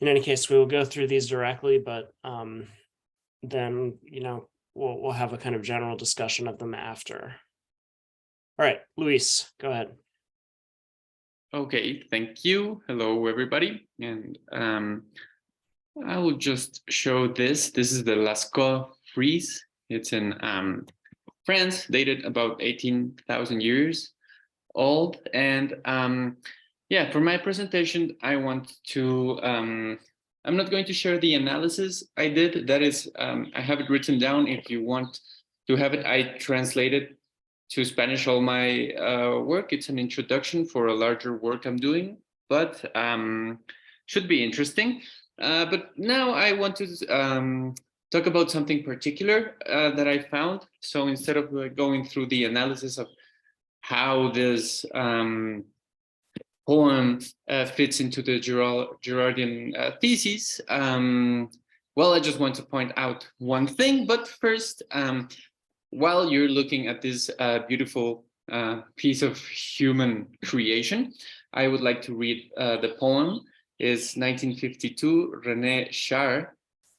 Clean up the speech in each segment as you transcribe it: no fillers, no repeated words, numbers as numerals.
in any case, we will go through these directly, but then, we'll have a kind of general discussion of them after. All right, Luis, go ahead. Okay, thank you. Hello, everybody. And I will just show this. This is the Lascaux frieze. It's in France, dated about 18,000 years old. And yeah, for my presentation, I want to, I'm not going to share the analysis I did. That is, I have it written down. If you want to have it, I translated to Spanish all my work. It's an introduction for a larger work I'm doing, but should be interesting. But now I want to talk about something particular that I found. So instead of going through the analysis of how this poem fits into the Girardian thesis, well, I just want to point out one thing. But first, while you're looking at this beautiful piece of human creation, I would like to read the poem. It's 1952, René Girard,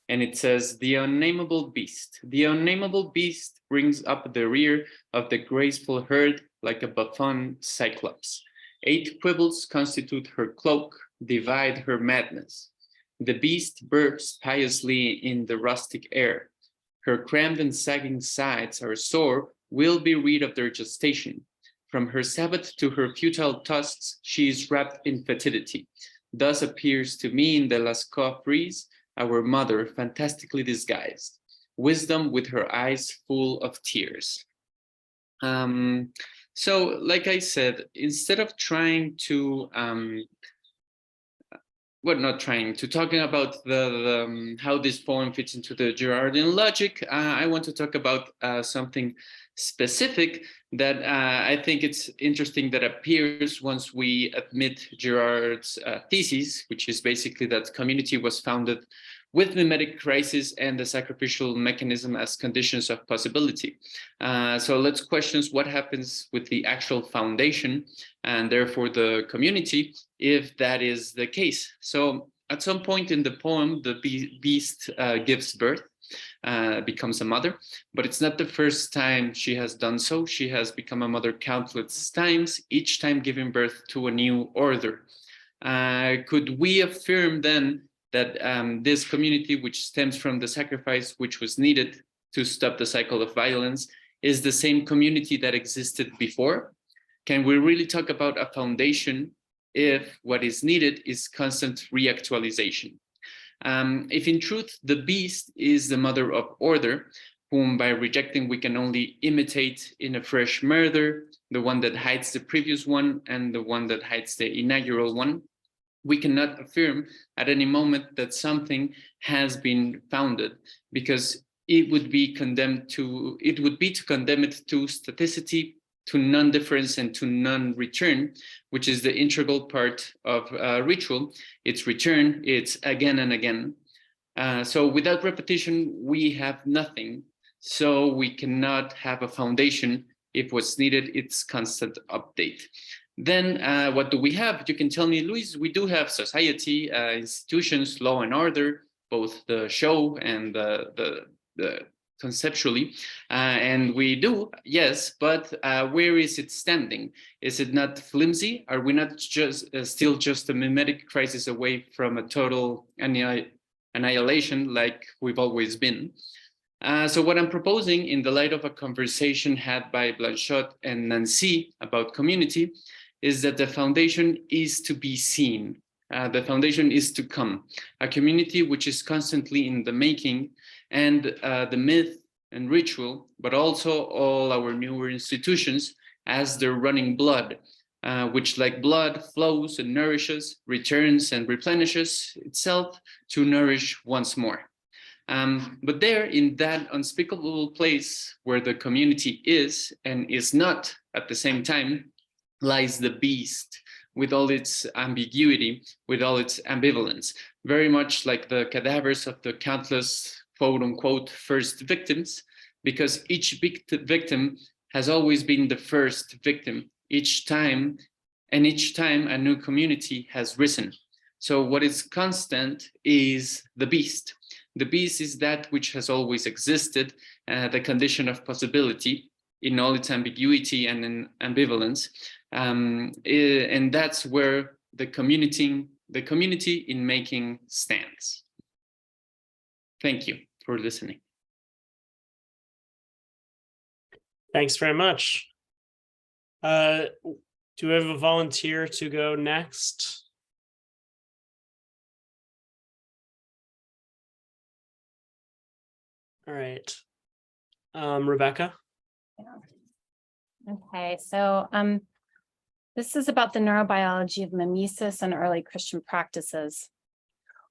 and it says, "The unnameable beast. The unnameable beast brings up the rear of the graceful herd like a buffoon cyclops. 8 quibbles constitute her cloak, divide her madness. The beast burps piously in the rustic air. Her crammed and sagging sides are sore, will be rid of their gestation. From her Sabbath to her futile tusks, she is wrapped in fetidity. Thus appears to me in the Lascaux frieze our mother fantastically disguised, wisdom with her eyes full of tears." So, like I said, instead of trying to talking about how this poem fits into the Girardian logic, I want to talk about something specific that I think it's interesting that appears once we admit Girard's thesis, which is basically that community was founded with mimetic crisis and the sacrificial mechanism as conditions of possibility. So let's question what happens with the actual foundation and therefore the community, if that is the case. So at some point in the poem, the beast gives birth, becomes a mother, but it's not the first time she has done so. She has become a mother countless times, each time giving birth to a new order. Could we affirm then that this community, which stems from the sacrifice which was needed to stop the cycle of violence, is the same community that existed before? Can we really talk about a foundation if what is needed is constant reactualization? If in truth the beast is the mother of order, whom by rejecting we can only imitate in a fresh murder, the one that hides the previous one and the one that hides the inaugural one, we cannot affirm at any moment that something has been founded, because it would be to condemn it to staticity, to non-difference, and to non-return, which is the integral part of ritual. It's return, it's again and again. So without repetition, we have nothing. So we cannot have a foundation. If what's needed, it's constant update. Then what do we have? You can tell me, Luis, we do have society, institutions, law and order, both the show and the conceptually, and we do, yes, but where is it standing? Is it not flimsy? Are we not just still just a mimetic crisis away from a total annihilation like we've always been? So what I'm proposing, in the light of a conversation had by Blanchot and Nancy about community, is that the foundation is to be seen. The foundation is to come, a community which is constantly in the making, and the myth and ritual, but also all our newer institutions as their running blood, which like blood flows and nourishes, returns and replenishes itself to nourish once more. But there, in that unspeakable place where the community is and is not at the same time, lies the beast, with all its ambiguity, with all its ambivalence, very much like the cadavers of the countless quote unquote first victims, because each victim has always been the first victim each time, and each time a new community has risen. So what is constant is the beast. The beast is that which has always existed, the condition of possibility in all its ambiguity and in ambivalence. And that's where the community in making stands. Thank you for listening. Thanks very much. Do we have a volunteer to go next? All right. Rebecca? Okay, so this is about the neurobiology of mimesis and early Christian practices.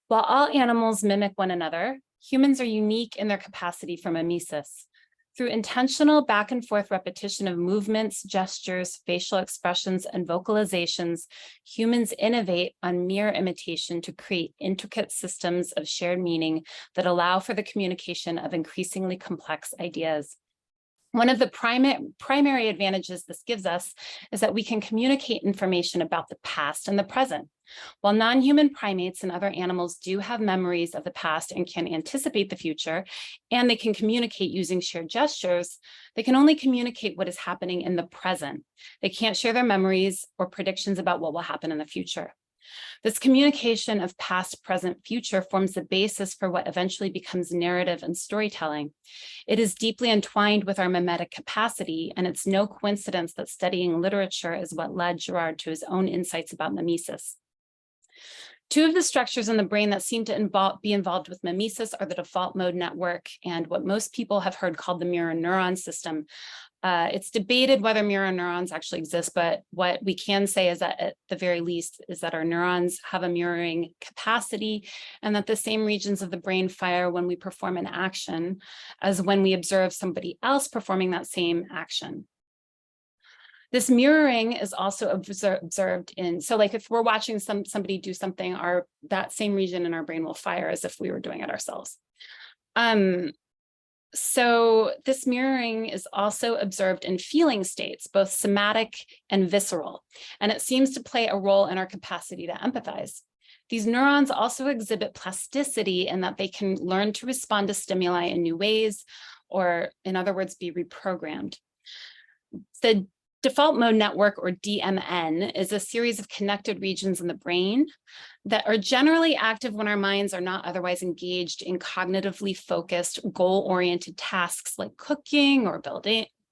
While all animals mimic one another, humans are unique in their capacity for mimesis. Through intentional back and forth repetition of movements, gestures, facial expressions, and vocalizations, humans innovate on mere imitation to create intricate systems of shared meaning that allow for the communication of increasingly complex ideas. One of the primary advantages this gives us is that we can communicate information about the past and the present. While non-human primates and other animals do have memories of the past and can anticipate the future, and they can communicate using shared gestures, they can only communicate what is happening in the present. They can't share their memories or predictions about what will happen in the future. This communication of past, present, future forms the basis for what eventually becomes narrative and storytelling. It is deeply entwined with our mimetic capacity, and it's no coincidence that studying literature is what led Girard to his own insights about mimesis. Two of the structures in the brain that seem to be involved with mimesis are the default mode network and what most people have heard called the mirror neuron system. It's debated whether mirror neurons actually exist, but what we can say is that at the very least is that our neurons have a mirroring capacity and that the same regions of the brain fire when we perform an action as when we observe somebody else performing that same action. This mirroring is also observed in, so like if we're watching somebody do something, that same region in our brain will fire as if we were doing it ourselves. So this mirroring is also observed in feeling states, both somatic and visceral, and it seems to play a role in our capacity to empathize. These neurons also exhibit plasticity in that they can learn to respond to stimuli in new ways, or in other words, be reprogrammed. The default mode network, or DMN, is a series of connected regions in the brain that are generally active when our minds are not otherwise engaged in cognitively focused, goal-oriented tasks like cooking or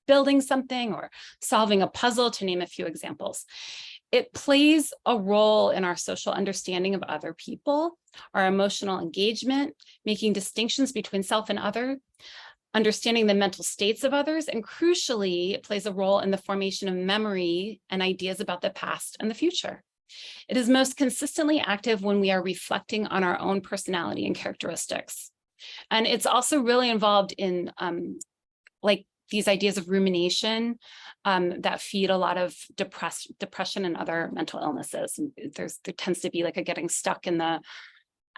building something or solving a puzzle, to name a few examples. It plays a role in our social understanding of other people, our emotional engagement, making distinctions between self and other, understanding the mental states of others, and crucially, it plays a role in the formation of memory and ideas about the past and the future. It is most consistently active when we are reflecting on our own personality and characteristics. And it's also really involved in like these ideas of rumination that feed a lot of depression and other mental illnesses. And there tends to be like a getting stuck in the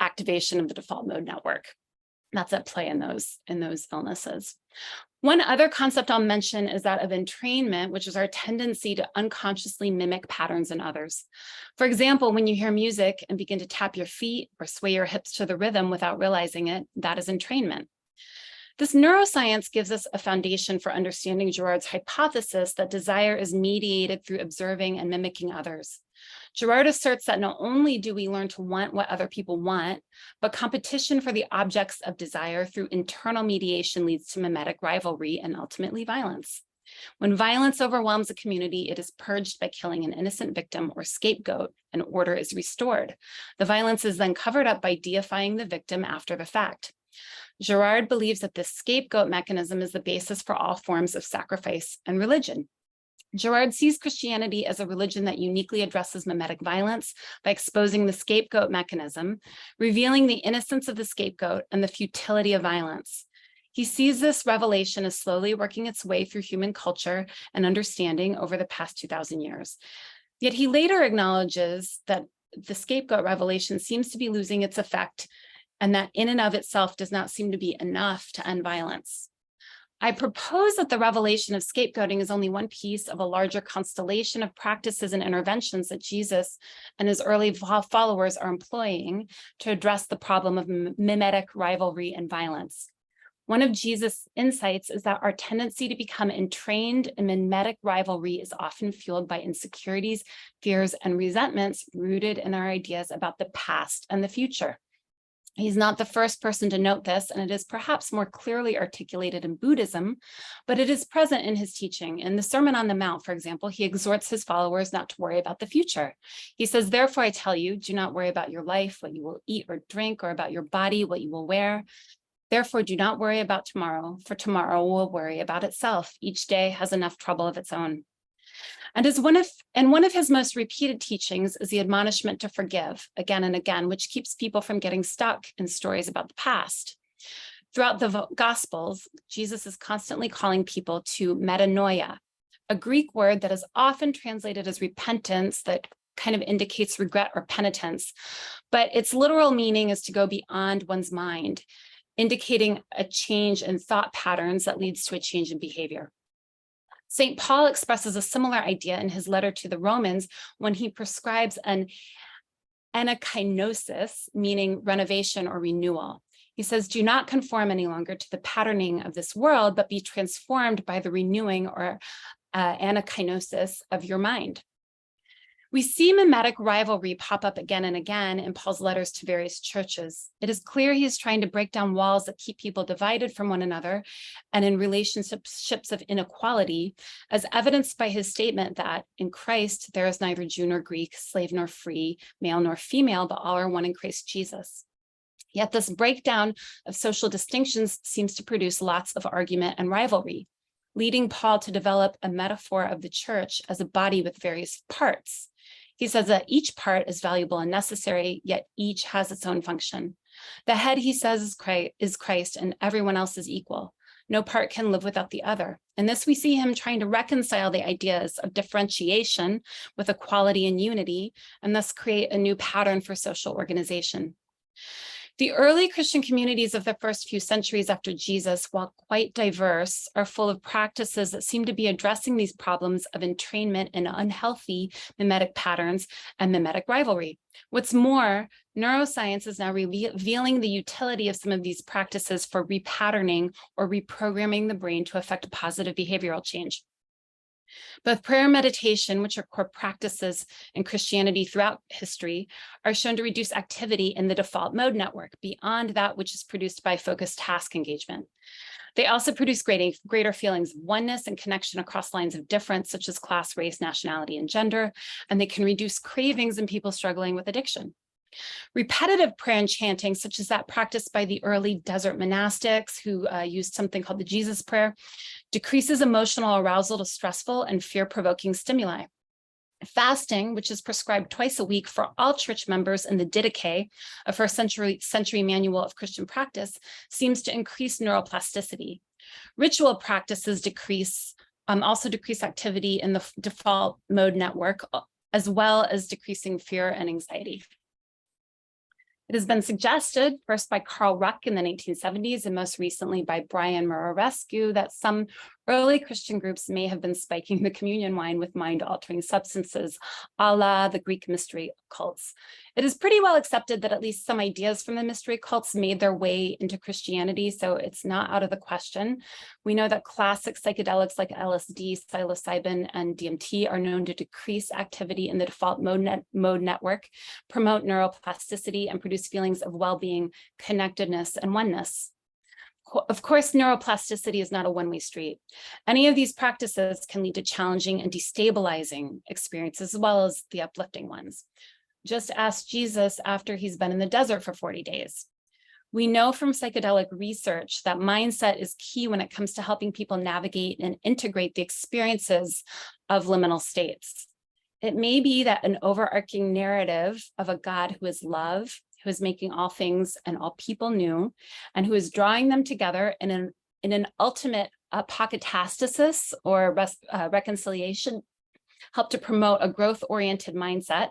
activation of the default mode network. That's at play in those illnesses. One other concept I'll mention is that of entrainment, which is our tendency to unconsciously mimic patterns in others. For example, when you hear music and begin to tap your feet or sway your hips to the rhythm without realizing it, that is entrainment. This neuroscience gives us a foundation for understanding Girard's hypothesis that desire is mediated through observing and mimicking others. Girard asserts that not only do we learn to want what other people want, but competition for the objects of desire through internal mediation leads to mimetic rivalry and ultimately violence. When violence overwhelms a community, it is purged by killing an innocent victim or scapegoat, and order is restored. The violence is then covered up by deifying the victim after the fact. Girard believes that this scapegoat mechanism is the basis for all forms of sacrifice and religion. Girard sees Christianity as a religion that uniquely addresses mimetic violence by exposing the scapegoat mechanism, revealing the innocence of the scapegoat and the futility of violence. He sees this revelation as slowly working its way through human culture and understanding over the past 2,000 years. Yet he later acknowledges that the scapegoat revelation seems to be losing its effect, and that in and of itself does not seem to be enough to end violence. I propose that the revelation of scapegoating is only one piece of a larger constellation of practices and interventions that Jesus and his early followers are employing to address the problem of mimetic rivalry and violence. One of Jesus' insights is that our tendency to become entrained in mimetic rivalry is often fueled by insecurities, fears, and resentments rooted in our ideas about the past and the future. He's not the first person to note this, and it is perhaps more clearly articulated in Buddhism, but it is present in his teaching. In the Sermon on the Mount, for example, he exhorts his followers not to worry about the future. He says, "Therefore, I tell you, do not worry about your life, what you will eat or drink, or about your body, what you will wear. Therefore, do not worry about tomorrow, for tomorrow will worry about itself. Each day has enough trouble of its own." And one of his most repeated teachings is the admonishment to forgive again and again, which keeps people from getting stuck in stories about the past. Throughout the Gospels, Jesus is constantly calling people to metanoia, a Greek word that is often translated as repentance, that kind of indicates regret or penitence, but its literal meaning is to go beyond one's mind, indicating a change in thought patterns that leads to a change in behavior. St. Paul expresses a similar idea in his letter to the Romans when he prescribes an anakinosis, meaning renovation or renewal. He says, "Do not conform any longer to the patterning of this world, but be transformed by the renewing or anakinosis of your mind." We see mimetic rivalry pop up again and again in Paul's letters to various churches. It is clear he is trying to break down walls that keep people divided from one another and in relationships of inequality, as evidenced by his statement that in Christ there is neither Jew nor Greek, slave nor free, male nor female, but all are one in Christ Jesus. Yet this breakdown of social distinctions seems to produce lots of argument and rivalry, leading Paul to develop a metaphor of the church as a body with various parts. He says that each part is valuable and necessary, yet each has its own function. The head, he says, is Christ, and everyone else is equal. No part can live without the other. In this, we see him trying to reconcile the ideas of differentiation with equality and unity, and thus create a new pattern for social organization. The early Christian communities of the first few centuries after Jesus, while quite diverse, are full of practices that seem to be addressing these problems of entrainment in unhealthy mimetic patterns and mimetic rivalry. What's more, neuroscience is now revealing the utility of some of these practices for repatterning or reprogramming the brain to affect positive behavioral change. Both prayer and meditation, which are core practices in Christianity throughout history, are shown to reduce activity in the default mode network beyond that which is produced by focused task engagement. They also produce greater feelings of oneness and connection across lines of difference, such as class, race, nationality, and gender, and they can reduce cravings in people struggling with addiction. Repetitive prayer and chanting, such as that practiced by the early desert monastics who used something called the Jesus prayer, decreases emotional arousal to stressful and fear-provoking stimuli. Fasting, which is prescribed twice a week for all church members in the Didache, a first century manual of Christian practice, seems to increase neuroplasticity. Ritual practices also decrease activity in the default mode network, as well as decreasing fear and anxiety. It has been suggested, first by Carl Ruck in the 1970s and most recently by Brian Murarescu, that some early Christian groups may have been spiking the communion wine with mind-altering substances, a la the Greek mystery cults. It is pretty well accepted that at least some ideas from the mystery cults made their way into Christianity, so it's not out of the question. We know that classic psychedelics like LSD, psilocybin, and DMT are known to decrease activity in the default mode network, promote neuroplasticity, and produce feelings of well-being, connectedness, and oneness. Of course, neuroplasticity is not a one-way street. Any of these practices can lead to challenging and destabilizing experiences, as well as the uplifting ones. Just ask Jesus after he's been in the desert for 40 days. We know from psychedelic research that mindset is key when it comes to helping people navigate and integrate the experiences of liminal states. It may be that an overarching narrative of a God who is love, who is making all things and all people new, and who is drawing them together in an ultimate apokatastasis or reconciliation, help to promote a growth-oriented mindset,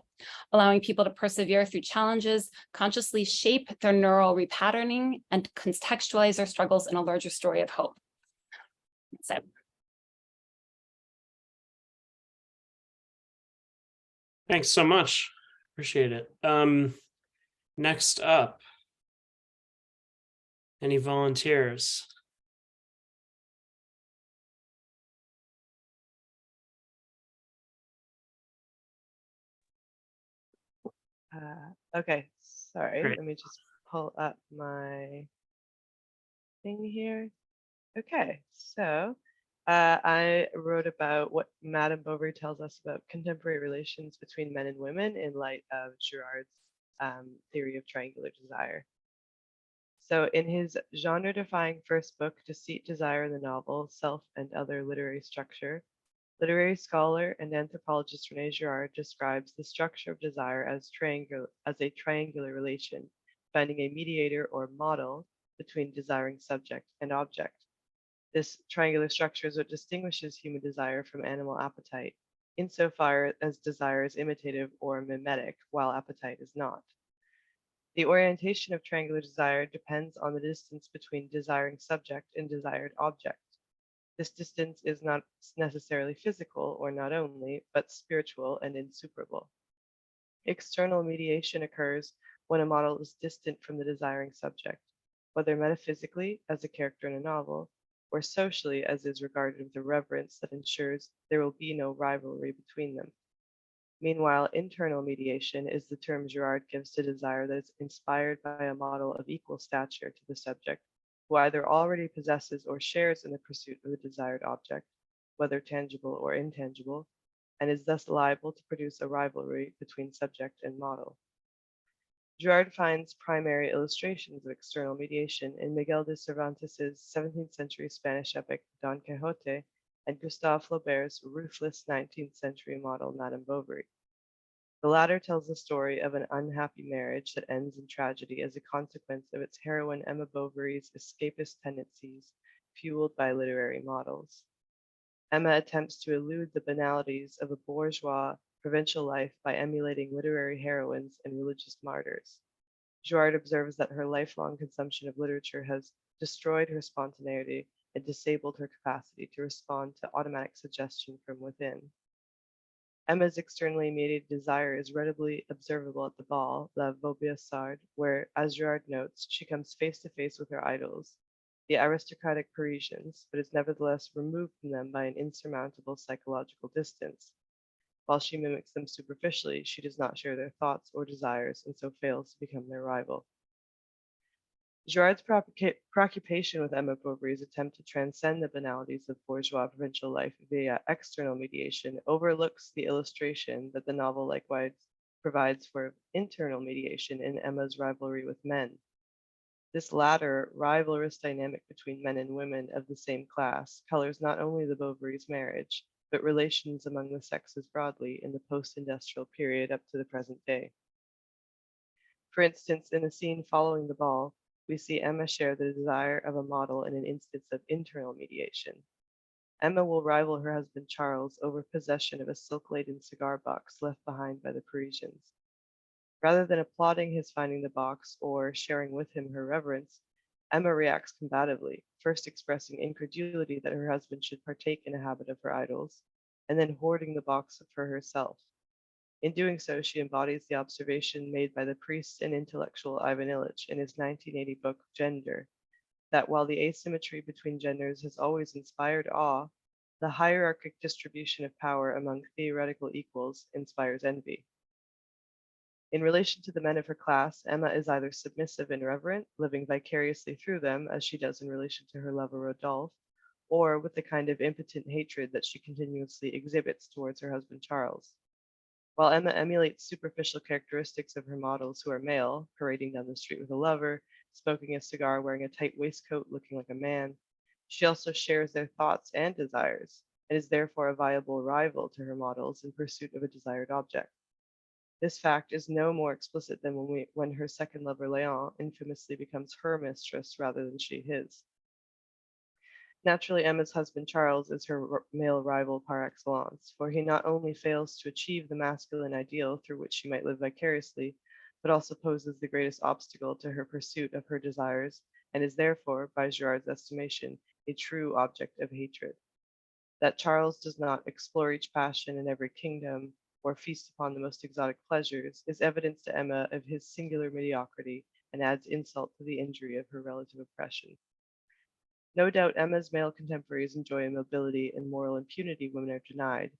allowing people to persevere through challenges, consciously shape their neural repatterning, and contextualize their struggles in a larger story of hope. So Thanks so much. Appreciate it. Next up, any volunteers? Okay, sorry. Great. Let me just pull up my thing here. Okay, so I wrote about what Madame Bovary tells us about contemporary relations between men and women in light of Girard's theory of triangular desire. So in his genre-defying first book, Deceit, Desire in the Novel, Self and Other Literary Structure, literary scholar and anthropologist René Girard describes the structure of desire as a triangular relation, finding a mediator or model between desiring subject and object. This triangular structure is what distinguishes human desire from animal appetite, insofar as desire is imitative or mimetic, while appetite is not. The orientation of triangular desire depends on the distance between desiring subject and desired object. This distance is not necessarily physical or not only, but spiritual and insuperable. External mediation occurs when a model is distant from the desiring subject, whether metaphysically, as a character in a novel, or socially, as is regarded with a reverence that ensures there will be no rivalry between them. Meanwhile, internal mediation is the term Girard gives to desire that is inspired by a model of equal stature to the subject, who either already possesses or shares in the pursuit of the desired object, whether tangible or intangible, and is thus liable to produce a rivalry between subject and model. Girard finds primary illustrations of external mediation in Miguel de Cervantes' 17th century Spanish epic Don Quixote and Gustave Flaubert's ruthless 19th century model Madame Bovary. The latter tells the story of an unhappy marriage that ends in tragedy as a consequence of its heroine Emma Bovary's escapist tendencies, fueled by literary models. Emma attempts to elude the banalities of a bourgeois provincial life by emulating literary heroines and religious martyrs. Girard observes that her lifelong consumption of literature has destroyed her spontaneity and disabled her capacity to respond to automatic suggestion from within. Emma's externally mediated desire is readily observable at the ball, La Vaubyessard, where, as Girard notes, she comes face to face with her idols, the aristocratic Parisians, but is nevertheless removed from them by an insurmountable psychological distance. While she mimics them superficially, she does not share their thoughts or desires and so fails to become their rival. Girard's preoccupation with Emma Bovary's attempt to transcend the banalities of bourgeois provincial life via external mediation overlooks the illustration that the novel likewise provides for internal mediation in Emma's rivalry with men. This latter rivalrous dynamic between men and women of the same class colors not only the Bovary's marriage, but relations among the sexes broadly in the post-industrial period up to the present day. For instance, in the scene following the ball, we see Emma share the desire of a model in an instance of internal mediation. Emma will rival her husband Charles over possession of a silk-laden cigar box left behind by the Parisians. Rather than applauding his finding the box or sharing with him her reverence, Emma reacts combatively, first expressing incredulity that her husband should partake in a habit of her idols, and then hoarding the box for herself. In doing so, she embodies the observation made by the priest and intellectual Ivan Illich in his 1980 book, Gender, that while the asymmetry between genders has always inspired awe, the hierarchic distribution of power among theoretical equals inspires envy. In relation to the men of her class, Emma is either submissive and reverent, living vicariously through them, as she does in relation to her lover Rodolphe, or with the kind of impotent hatred that she continuously exhibits towards her husband Charles. While Emma emulates superficial characteristics of her models who are male, parading down the street with a lover, smoking a cigar, wearing a tight waistcoat, looking like a man, she also shares their thoughts and desires, and is therefore a viable rival to her models in pursuit of a desired object. This fact is no more explicit than when her second lover Léon infamously becomes her mistress rather than she his. Naturally, Emma's husband Charles is her male rival par excellence, for he not only fails to achieve the masculine ideal through which she might live vicariously, but also poses the greatest obstacle to her pursuit of her desires, and is therefore, by Girard's estimation, a true object of hatred. That Charles does not explore each passion in every kingdom or feast upon the most exotic pleasures is evidence to Emma of his singular mediocrity and adds insult to the injury of her relative oppression. No doubt Emma's male contemporaries enjoy a mobility and moral impunity women are denied,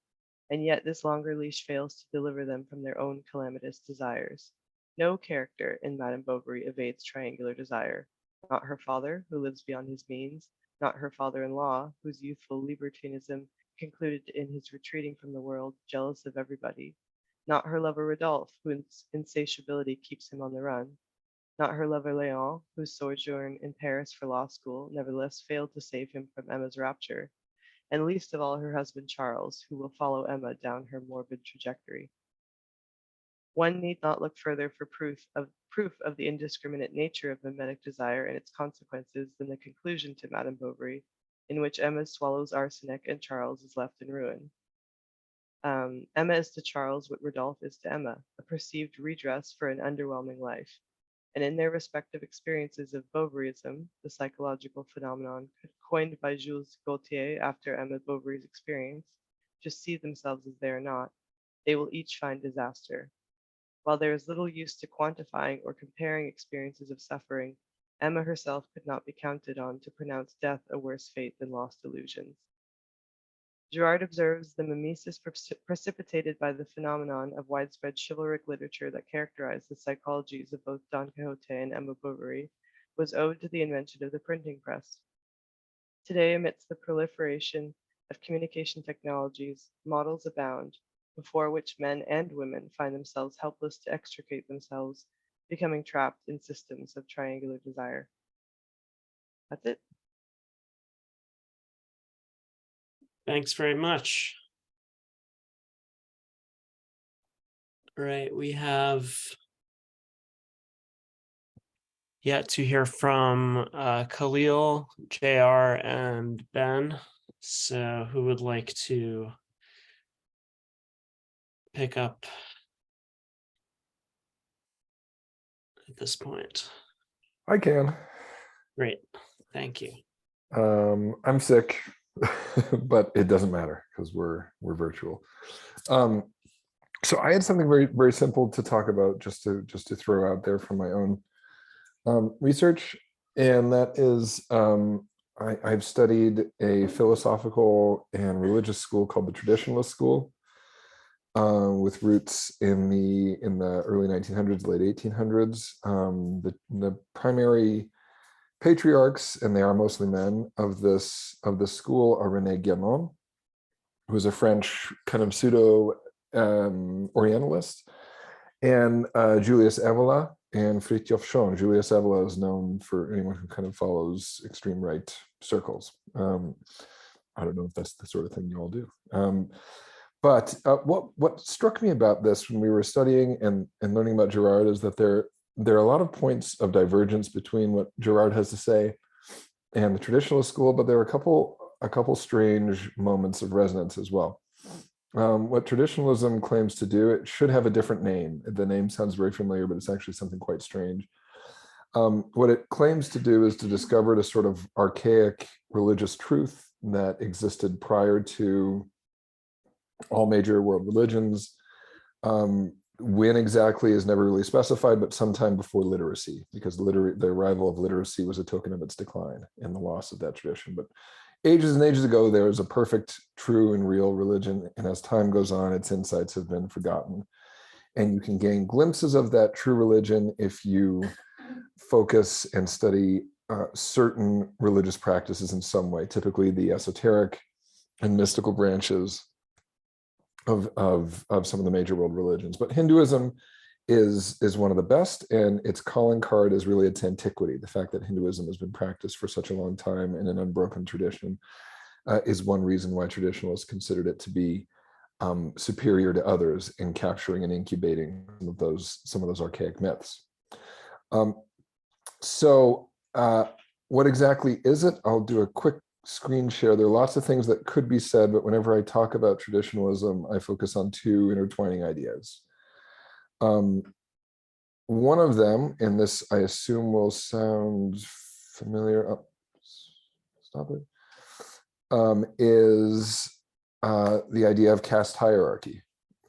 and yet this longer leash fails to deliver them from their own calamitous desires. No character in Madame Bovary evades triangular desire. Not her father, who lives beyond his means, not her father-in-law, whose youthful libertinism concluded in his retreating from the world, jealous of everybody, not her lover Rodolphe, whose insatiability keeps him on the run, not her lover Léon, whose sojourn in Paris for law school nevertheless failed to save him from Emma's rapture, and least of all her husband Charles, who will follow Emma down her morbid trajectory. One need not look further for proof of the indiscriminate nature of mimetic desire and its consequences than the conclusion to Madame Bovary, in which Emma swallows arsenic and Charles is left in ruin. Emma is to Charles what Rodolphe is to Emma, a perceived redress for an underwhelming life. And in their respective experiences of Bovaryism, the psychological phenomenon coined by Jules Gaultier after Emma Bovary's experience, just see themselves as they are not, they will each find disaster. While there is little use to quantifying or comparing experiences of suffering, Emma herself could not be counted on to pronounce death a worse fate than lost illusions. Girard observes the mimesis precipitated by the phenomenon of widespread chivalric literature that characterized the psychologies of both Don Quixote and Emma Bovary was owed to the invention of the printing press. Today, amidst the proliferation of communication technologies, models abound, before which men and women find themselves helpless to extricate themselves, becoming trapped in systems of triangular desire. That's it. Thanks very much. All right, we have yet to hear from Khalil, JR, and Ben. So who would like to pick up at this point? I can. Great, thank you. I'm sick, but it doesn't matter because we're virtual. So I had something very, very simple to talk about, just to throw out there from my own research, and that is I've studied a philosophical and religious school called the Traditionalist School, with roots in the early 1900s, late 1800s. The primary patriarchs, and they are mostly men, of this school are René Guénon, who's a French kind of pseudo Orientalist, and Julius Evola and Fridtjof Schoen. Julius Evola is known for anyone who kind of follows extreme right circles. I don't know if that's the sort of thing you all do. But what struck me about this when we were studying and learning about Girard is that there are a lot of points of divergence between what Girard has to say and the Traditionalist school, but there are a couple strange moments of resonance as well. What traditionalism claims to do, it should have a different name. The name sounds very familiar, but it's actually something quite strange. What it claims to do is to discover a sort of archaic religious truth that existed prior to all major world religions. When exactly is never really specified, but sometime before literacy, because the arrival of literacy was a token of its decline and the loss of that tradition. But ages and ages ago, there was a perfect, true, and real religion, and as time goes on, its insights have been forgotten. And you can gain glimpses of that true religion if you focus and study certain religious practices in some way, typically the esoteric and mystical branches of some of the major world religions. But Hinduism is one of the best, and its calling card is really its antiquity. The fact that Hinduism has been practiced for such a long time in an unbroken tradition is one reason why traditionalists considered it to be superior to others in capturing and incubating some of those archaic myths. So what exactly is it? I'll do a quick screen share. There are lots of things that could be said, but whenever I talk about traditionalism, I focus on two intertwining ideas. One of them, and this I assume will sound familiar. Oh, stop it. is the idea of caste hierarchy.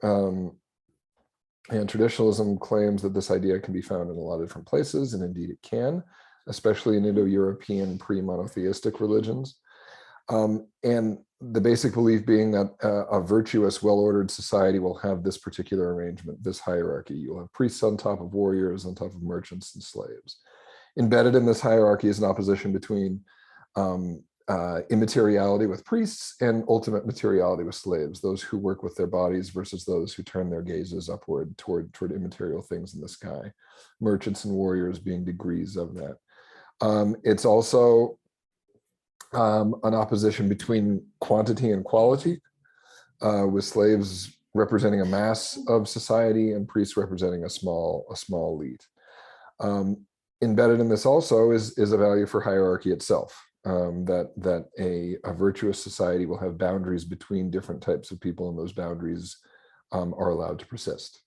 And traditionalism claims that this idea can be found in a lot of different places, and indeed it can, especially in Indo-European pre-monotheistic religions. And the basic belief being that a virtuous, well-ordered society will have this particular arrangement, this hierarchy. You'll have priests on top of warriors, on top of merchants and slaves. Embedded in this hierarchy is an opposition between immateriality with priests and ultimate materiality with slaves, those who work with their bodies versus those who turn their gazes upward toward immaterial things in the sky. Merchants and warriors being degrees of that. It's also an opposition between quantity and quality, with slaves representing a mass of society and priests representing a small elite. Embedded in this also is a value for hierarchy itself, that a virtuous society will have boundaries between different types of people, and those boundaries are allowed to persist.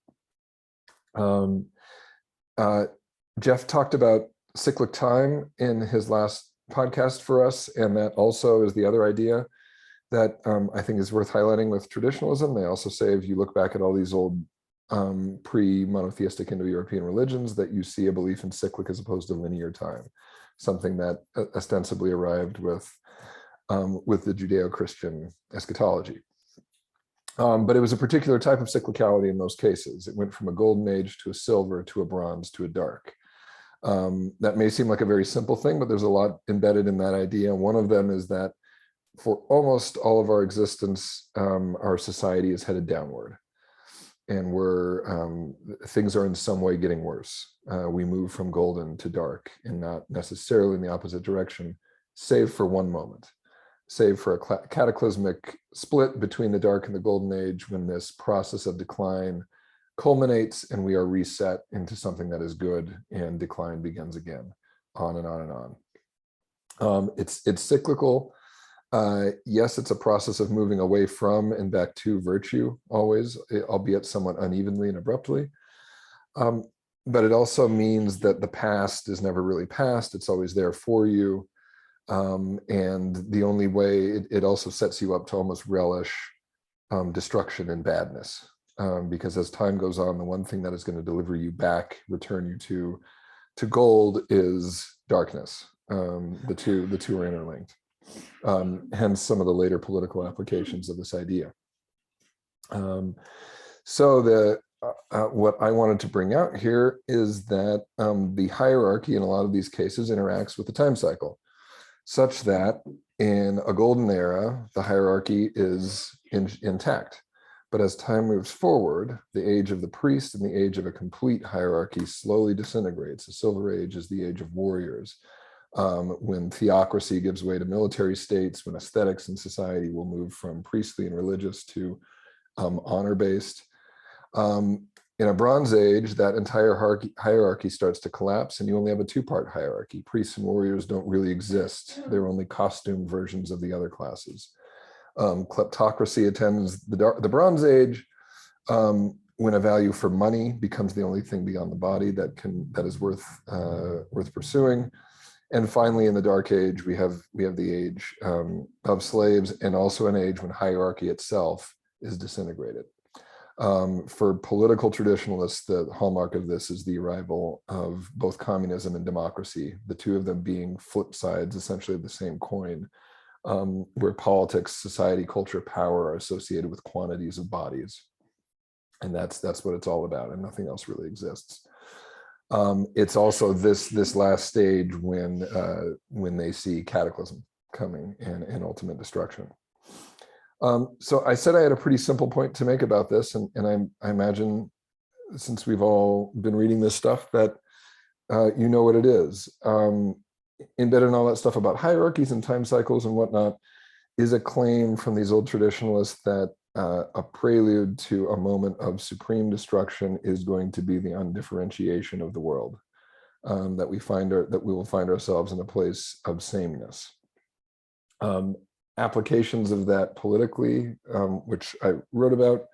Jeff talked about cyclic time in his last podcast for us, and that also is the other idea that I think is worth highlighting with traditionalism. They also say, if you look back at all these old pre-monotheistic Indo-European religions, that you see a belief in cyclic as opposed to linear time, something that ostensibly arrived with the Judeo-Christian eschatology. But it was a particular type of cyclicality in those cases. It went from a golden age to a silver to a bronze to a dark. That may seem like a very simple thing, but there's a lot embedded in that idea. One of them is that for almost all of our existence, our society is headed downward, and things are in some way getting worse. We move from golden to dark, and not necessarily in the opposite direction, save for one moment, save for a cataclysmic split between the dark and the golden age, when this process of decline culminates and we are reset into something that is good, and decline begins again, on and on and on. It's cyclical. Yes, it's a process of moving away from and back to virtue, always, albeit somewhat unevenly and abruptly. But it also means that the past is never really past. It's always there for you. And the only way, it also sets you up to almost relish destruction and badness. Because as time goes on, the one thing that is going to deliver you back, return you to gold, is darkness. The two are interlinked. Hence some of the later political applications of this idea. So what I wanted to bring out here is that the hierarchy in a lot of these cases interacts with the time cycle, such that in a golden era, the hierarchy is intact. But as time moves forward, the age of the priest and the age of a complete hierarchy slowly disintegrates. The Silver Age is the age of warriors. When theocracy gives way to military states, when aesthetics in society will move from priestly and religious to honor-based. In a Bronze Age, that entire hierarchy starts to collapse, and you only have a two-part hierarchy. Priests and warriors don't really exist. They're only costume versions of the other classes. Kleptocracy attends the Bronze Age, when a value for money becomes the only thing beyond the body that is worth pursuing. And finally, in the Dark Age, we have the age of slaves, and also an age when hierarchy itself is disintegrated. For political traditionalists, the hallmark of this is the arrival of both communism and democracy, the two of them being flip sides, essentially of the same coin, where politics, society, culture, power are associated with quantities of bodies. And that's what it's all about, and nothing else really exists. It's also this last stage when they see cataclysm coming and ultimate destruction. So I said I had a pretty simple point to make about this, and I imagine, since we've all been reading this stuff, that you know what it is. Embedded in all that stuff about hierarchies and time cycles and whatnot is a claim from these old traditionalists that a prelude to a moment of supreme destruction is going to be the undifferentiation of the world, that we will find ourselves in a place of sameness. Applications of that politically, which I wrote about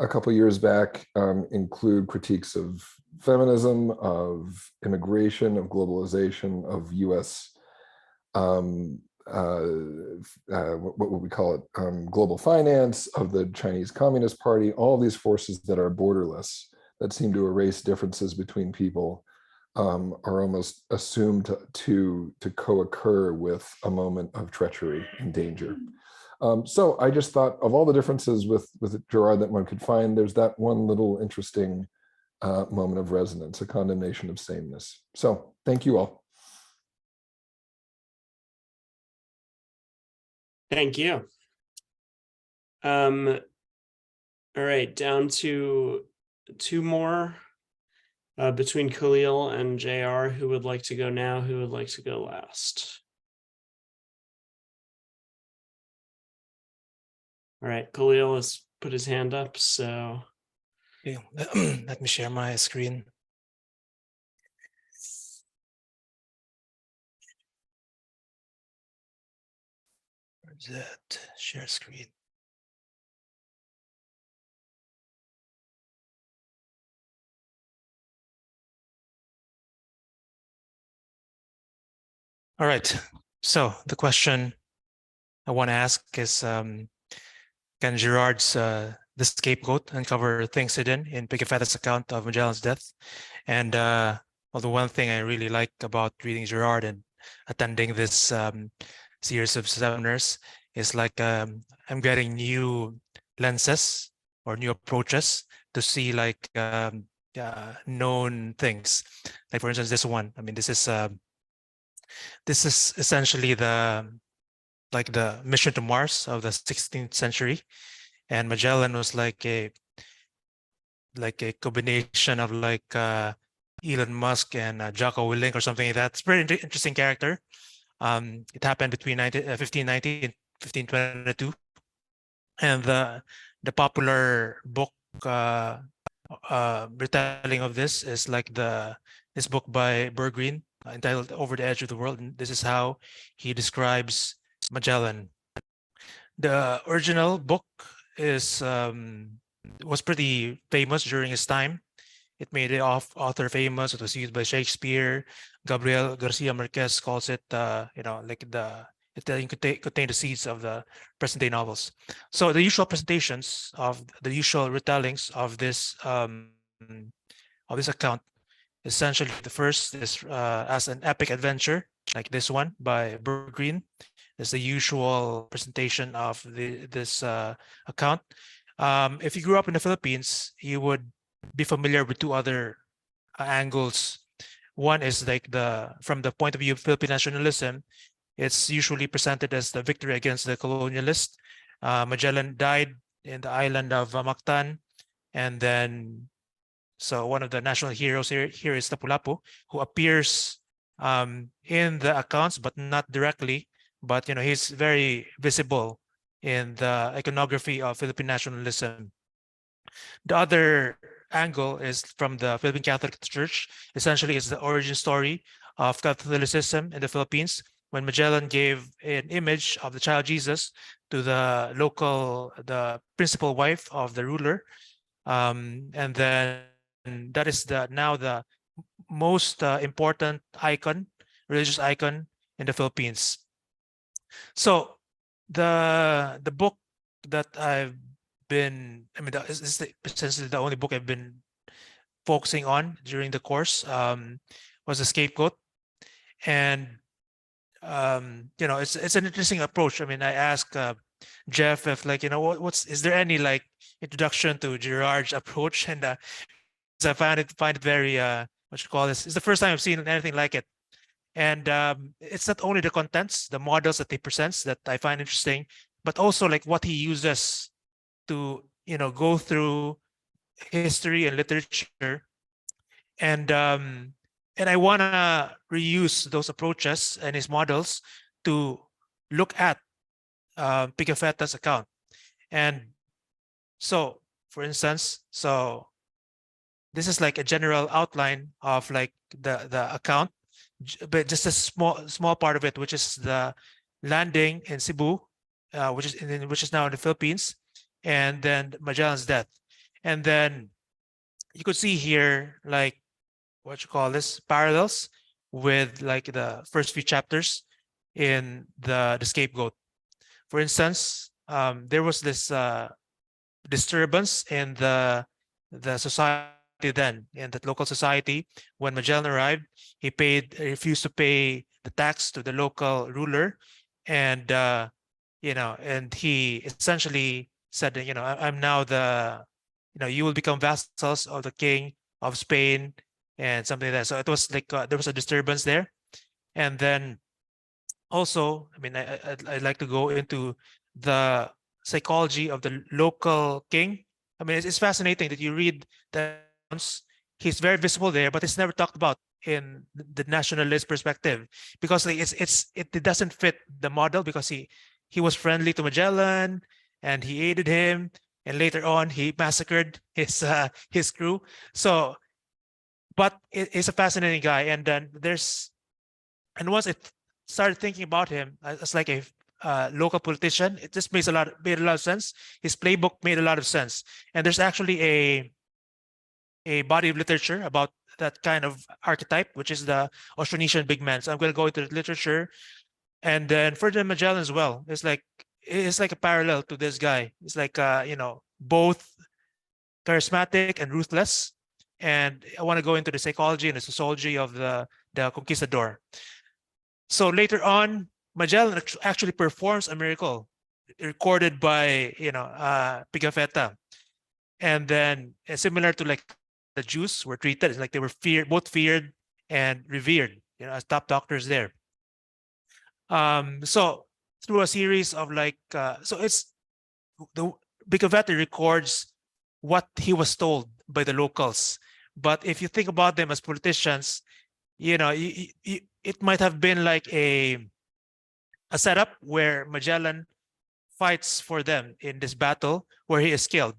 a couple years back, include critiques of feminism, of immigration, of globalization, of US what would we call it? Global finance, of the Chinese Communist Party, all these forces that are borderless, that seem to erase differences between people, are almost assumed to co-occur with a moment of treachery and danger. So I just thought of all the differences with Girard that one could find, there's that one little interesting moment of resonance, a condemnation of sameness. So thank you all. Thank you. All right, down to two more between Khalil and JR. Who would like to go now? Who would like to go last? All right, Khalil has put his hand up, so. Okay, let me share my screen. Where's that? Share screen. All right. So the question I want to ask is, can Girard's The Scapegoat uncover things hidden in Pigafetta's account of Magellan's death? And well, the one thing I really like about reading Girard and attending this series of seminars is like I'm getting new lenses or new approaches to see like known things. Like for instance, this one. I mean, this is essentially the mission to Mars of the 16th century, and Magellan was like a combination of like Elon Musk and Jocko Willink or something like that. It's a very interesting character. It happened between 1590 and 1522, and the popular book retelling of this is like this book by Bergreen entitled "Over the Edge of the World," and this is how he describes Magellan. The original book was pretty famous during his time. It made the author famous. It was used by Shakespeare. Gabriel Garcia Marquez calls it, like it contained the seeds of the present day novels. So the usual presentations of the usual retellings of this account, essentially the first is as an epic adventure, like this one by Bergreen. Is the usual presentation of this account. If you grew up in the Philippines, you would be familiar with two other angles. One is like from the point of view of Philippine nationalism, it's usually presented as the victory against the colonialist. Magellan died in the island of Mactan, and then so one of the national heroes here is Lapu-Lapu, who appears in the accounts, but not directly. But he's very visible in the iconography of Philippine nationalism. The other angle is from the Philippine Catholic Church. Essentially, it's the origin story of Catholicism in the Philippines, when Magellan gave an image of the child Jesus to the principal wife of the ruler, and then that is now the most important religious icon in the Philippines. So the book that I've been, this is essentially the only book I've been focusing on during the course, was The Scapegoat. And it's an interesting approach. I mean, I asked Jeff if is there any like introduction to Girard's approach, and I find it very it's the first time I've seen anything like it. And it's not only the contents, the models that he presents that I find interesting, but also like what he uses to go through history and literature. And I want to reuse those approaches and his models to look at Pigafetta's account. And so, for instance, this is like a general outline of like the account, but just a small part of it, which is the landing in Cebu, which is now in the Philippines, and then Magellan's death. And then you could see here like parallels with like the first few chapters in the scapegoat. For instance, there was this disturbance in the society then, in that local society. When Magellan arrived, he refused to pay the tax to the local ruler, and and he essentially said that, I'm now you will become vassals of the king of Spain and something like that. So it was like there was a disturbance there. And then also, I mean, I'd like to go into the psychology of the local king. I mean, it's fascinating that you read that he's very visible there, but it's never talked about in the nationalist perspective, because like it doesn't fit the model, because he was friendly to Magellan and he aided him, and later on he massacred his crew. So, but he's a fascinating guy, and then once it started thinking about him as like a local politician, it just made a lot of sense. His playbook made a lot of sense, and there's actually a body of literature about that kind of archetype, which is the Austronesian big man. So I'm going to go into the literature, and then Ferdinand Magellan as well. It's like a parallel to this guy. It's like both charismatic and ruthless. And I want to go into the psychology and the sociology of the conquistador. So later on, Magellan actually performs a miracle recorded by Pigafetta, and then similar to like the Jews were treated, it's like they were both feared and revered, as top doctors there. So through a series of like, so it's the Pigafetta records what he was told by the locals, but if you think about them as politicians, it might have been like a setup where Magellan fights for them in this battle where he is killed.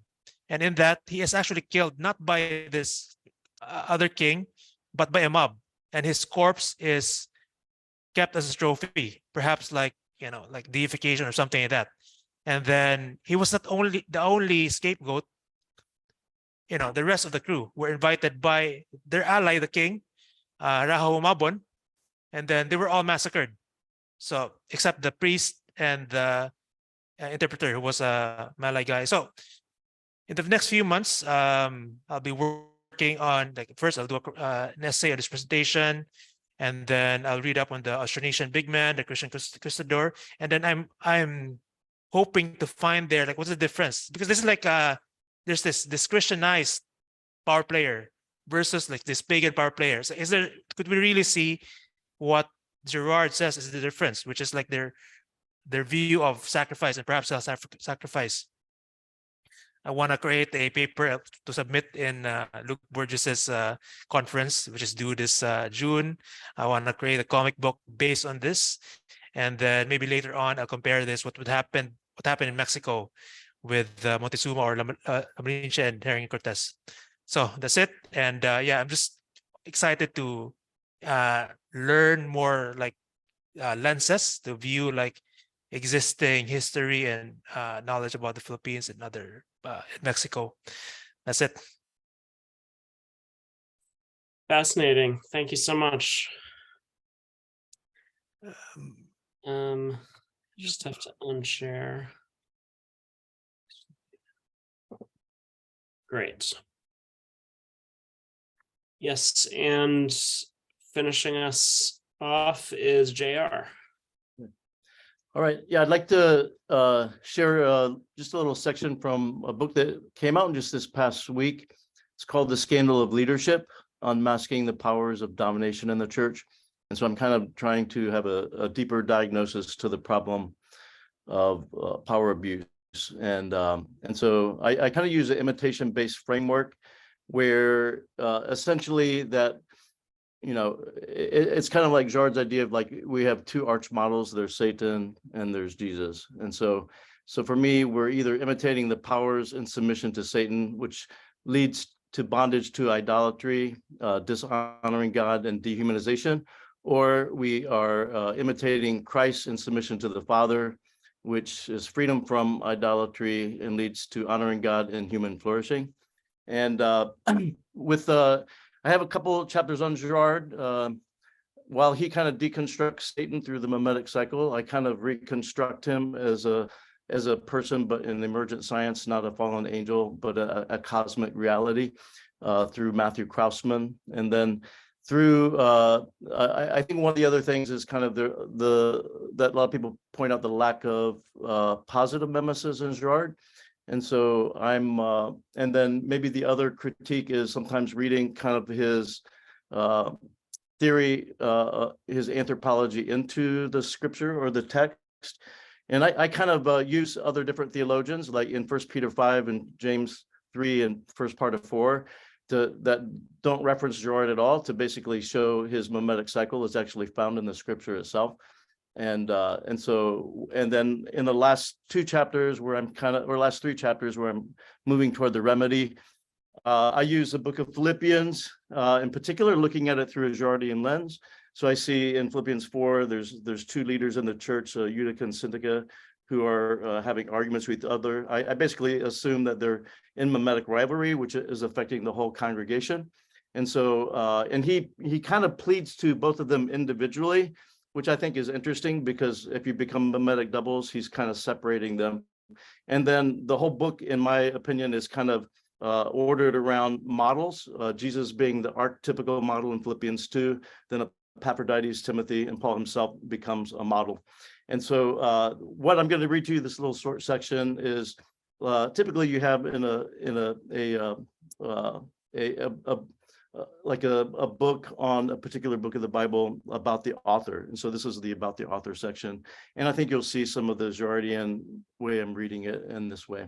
And in that, he is actually killed not by this other king, but by a mob. And his corpse is kept as a trophy, perhaps like deification or something like that. And then he was not only the only scapegoat. The rest of the crew were invited by their ally, the king, Rahawamabon, and then they were all massacred. So except the priest and the interpreter, who was a Malay guy. So in the next few months, I'll be working on, like, first I'll do an essay on this presentation, and then I'll read up on the Austronesian big man, the Christian conquistador, and then I'm hoping to find there, like, what's the difference? Because this is like there's this Christianized power player versus like this pagan power player. So could we really see what Girard says is the difference, which is like their view of sacrifice and perhaps self-sacrifice? I want to create a paper to submit in Luke Burgess's conference, which is due this June. I want to create a comic book based on this, and then maybe later on I'll compare this what happened in Mexico with Montezuma or Malinche and Herring Cortez. So that's it, and I'm just excited to learn more like lenses to view like existing history and knowledge about the Philippines and other Mexico. That's it. Fascinating. Thank you so much. You just have to unshare. Great. Yes, and finishing us off is JR. All right. Yeah, I'd like to share just a little section from a book that came out just this past week. It's called The Scandal of Leadership: Unmasking the Powers of Domination in the Church. And so I'm kind of trying to have a deeper diagnosis to the problem of power abuse. And so I kind of use an imitation-based framework where essentially that, it's kind of like Girard's idea of like, we have two arch models. There's Satan and there's Jesus. And so for me, we're either imitating the powers in submission to Satan, which leads to bondage to idolatry, dishonoring God, and dehumanization, or we are imitating Christ in submission to the Father, which is freedom from idolatry and leads to honoring God and human flourishing. And I have a couple chapters on Girard. while he kind of deconstructs Satan through the mimetic cycle, I kind of reconstruct him as a person, but in emergent science, not a fallen angel, but a cosmic reality through Matthew Krausman. And then through, I think one of the other things is kind of that a lot of people point out the lack of positive mimesis in Girard. And so and then maybe the other critique is sometimes reading kind of his theory, his anthropology into the scripture or the text. And I kind of use other different theologians, like in 1 Peter 5 and James 3 and first part of 4, that don't reference Girard at all, to basically show his mimetic cycle is actually found in the scripture itself. And then in the last 2 chapters where last 3 chapters where I'm moving toward the remedy, I use the book of Philippians, in particular, looking at it through a Girardian lens. So I see in Philippians 4, there's 2 leaders in the church, Eutyche and Syntyche, who are having arguments with other. I basically assume that they're in mimetic rivalry, which is affecting the whole congregation. And so, and he kind of pleads to both of them individually, which I think is interesting, because if you become mimetic doubles, he's kind of separating them. And then the whole book, in my opinion, is kind of ordered around models, Jesus being the archetypical model in Philippians 2, then Epaphroditus, Timothy, and Paul himself becomes a model. And so what I'm going to read to you, this little short section, is typically you have in a book on a particular book of the Bible about the author. And so this is the about the author section. And I think you'll see some of the Girardian way I'm reading it in this way.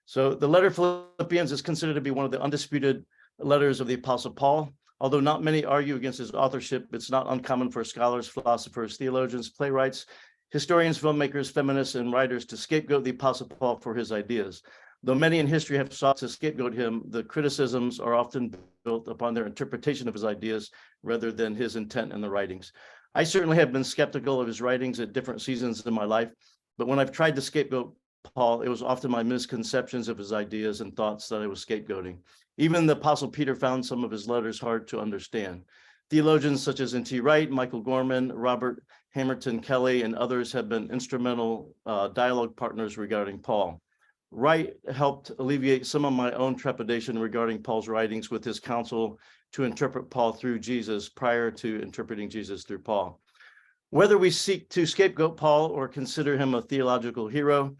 So the letter of Philippians is considered to be one of the undisputed letters of the Apostle Paul. Although not many argue against his authorship, it's not uncommon for scholars, philosophers, theologians, playwrights, historians, filmmakers, feminists, and writers to scapegoat the Apostle Paul for his ideas. Though many in history have sought to scapegoat him, the criticisms are often built upon their interpretation of his ideas rather than his intent in the writings. I certainly have been skeptical of his writings at different seasons in my life, but when I've tried to scapegoat Paul, it was often my misconceptions of his ideas and thoughts that I was scapegoating. Even the Apostle Peter found some of his letters hard to understand. Theologians such as N.T. Wright, Michael Gorman, Robert Hamerton Kelly, and others have been instrumental dialogue partners regarding Paul. Wright helped alleviate some of my own trepidation regarding Paul's writings with his counsel to interpret Paul through Jesus prior to interpreting Jesus through Paul. Whether we seek to scapegoat Paul or consider him a theological hero,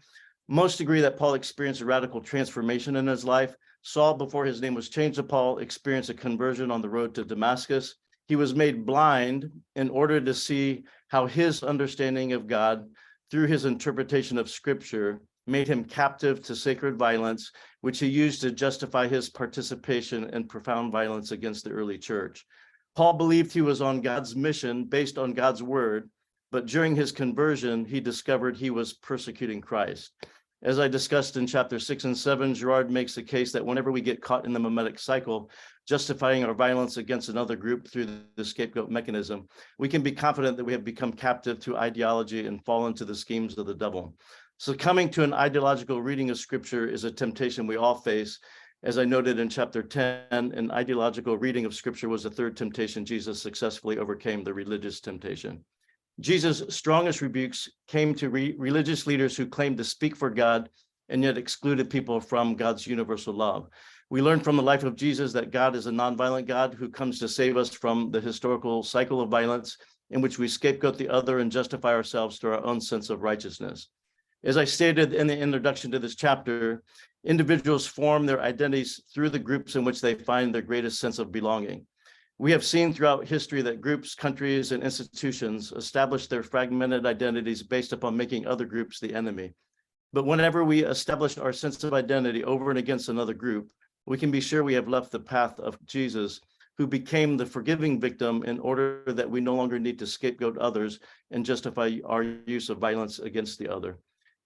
most agree that Paul experienced a radical transformation in his life. Saul, before his name was changed to Paul, experienced a conversion on the road to Damascus. He was made blind in order to see how his understanding of God through his interpretation of scripture made him captive to sacred violence, which he used to justify his participation in profound violence against the early church. Paul believed he was on God's mission based on God's word, but during his conversion, he discovered he was persecuting Christ. As I discussed in chapter 6 and 7, Girard makes the case that whenever we get caught in the mimetic cycle, justifying our violence against another group through the scapegoat mechanism, we can be confident that we have become captive to ideology and fall into the schemes of the devil. Succumbing to an ideological reading of scripture is a temptation we all face. As I noted in chapter 10, an ideological reading of scripture was the third temptation Jesus successfully overcame, the religious temptation. Jesus' strongest rebukes came to religious leaders who claimed to speak for God and yet excluded people from God's universal love. We learn from the life of Jesus that God is a nonviolent God who comes to save us from the historical cycle of violence in which we scapegoat the other and justify ourselves through our own sense of righteousness. As I stated in the introduction to this chapter, individuals form their identities through the groups in which they find their greatest sense of belonging. We have seen throughout history that groups, countries, and institutions establish their fragmented identities based upon making other groups the enemy. But whenever we establish our sense of identity over and against another group, we can be sure we have left the path of Jesus, who became the forgiving victim in order that we no longer need to scapegoat others and justify our use of violence against the other.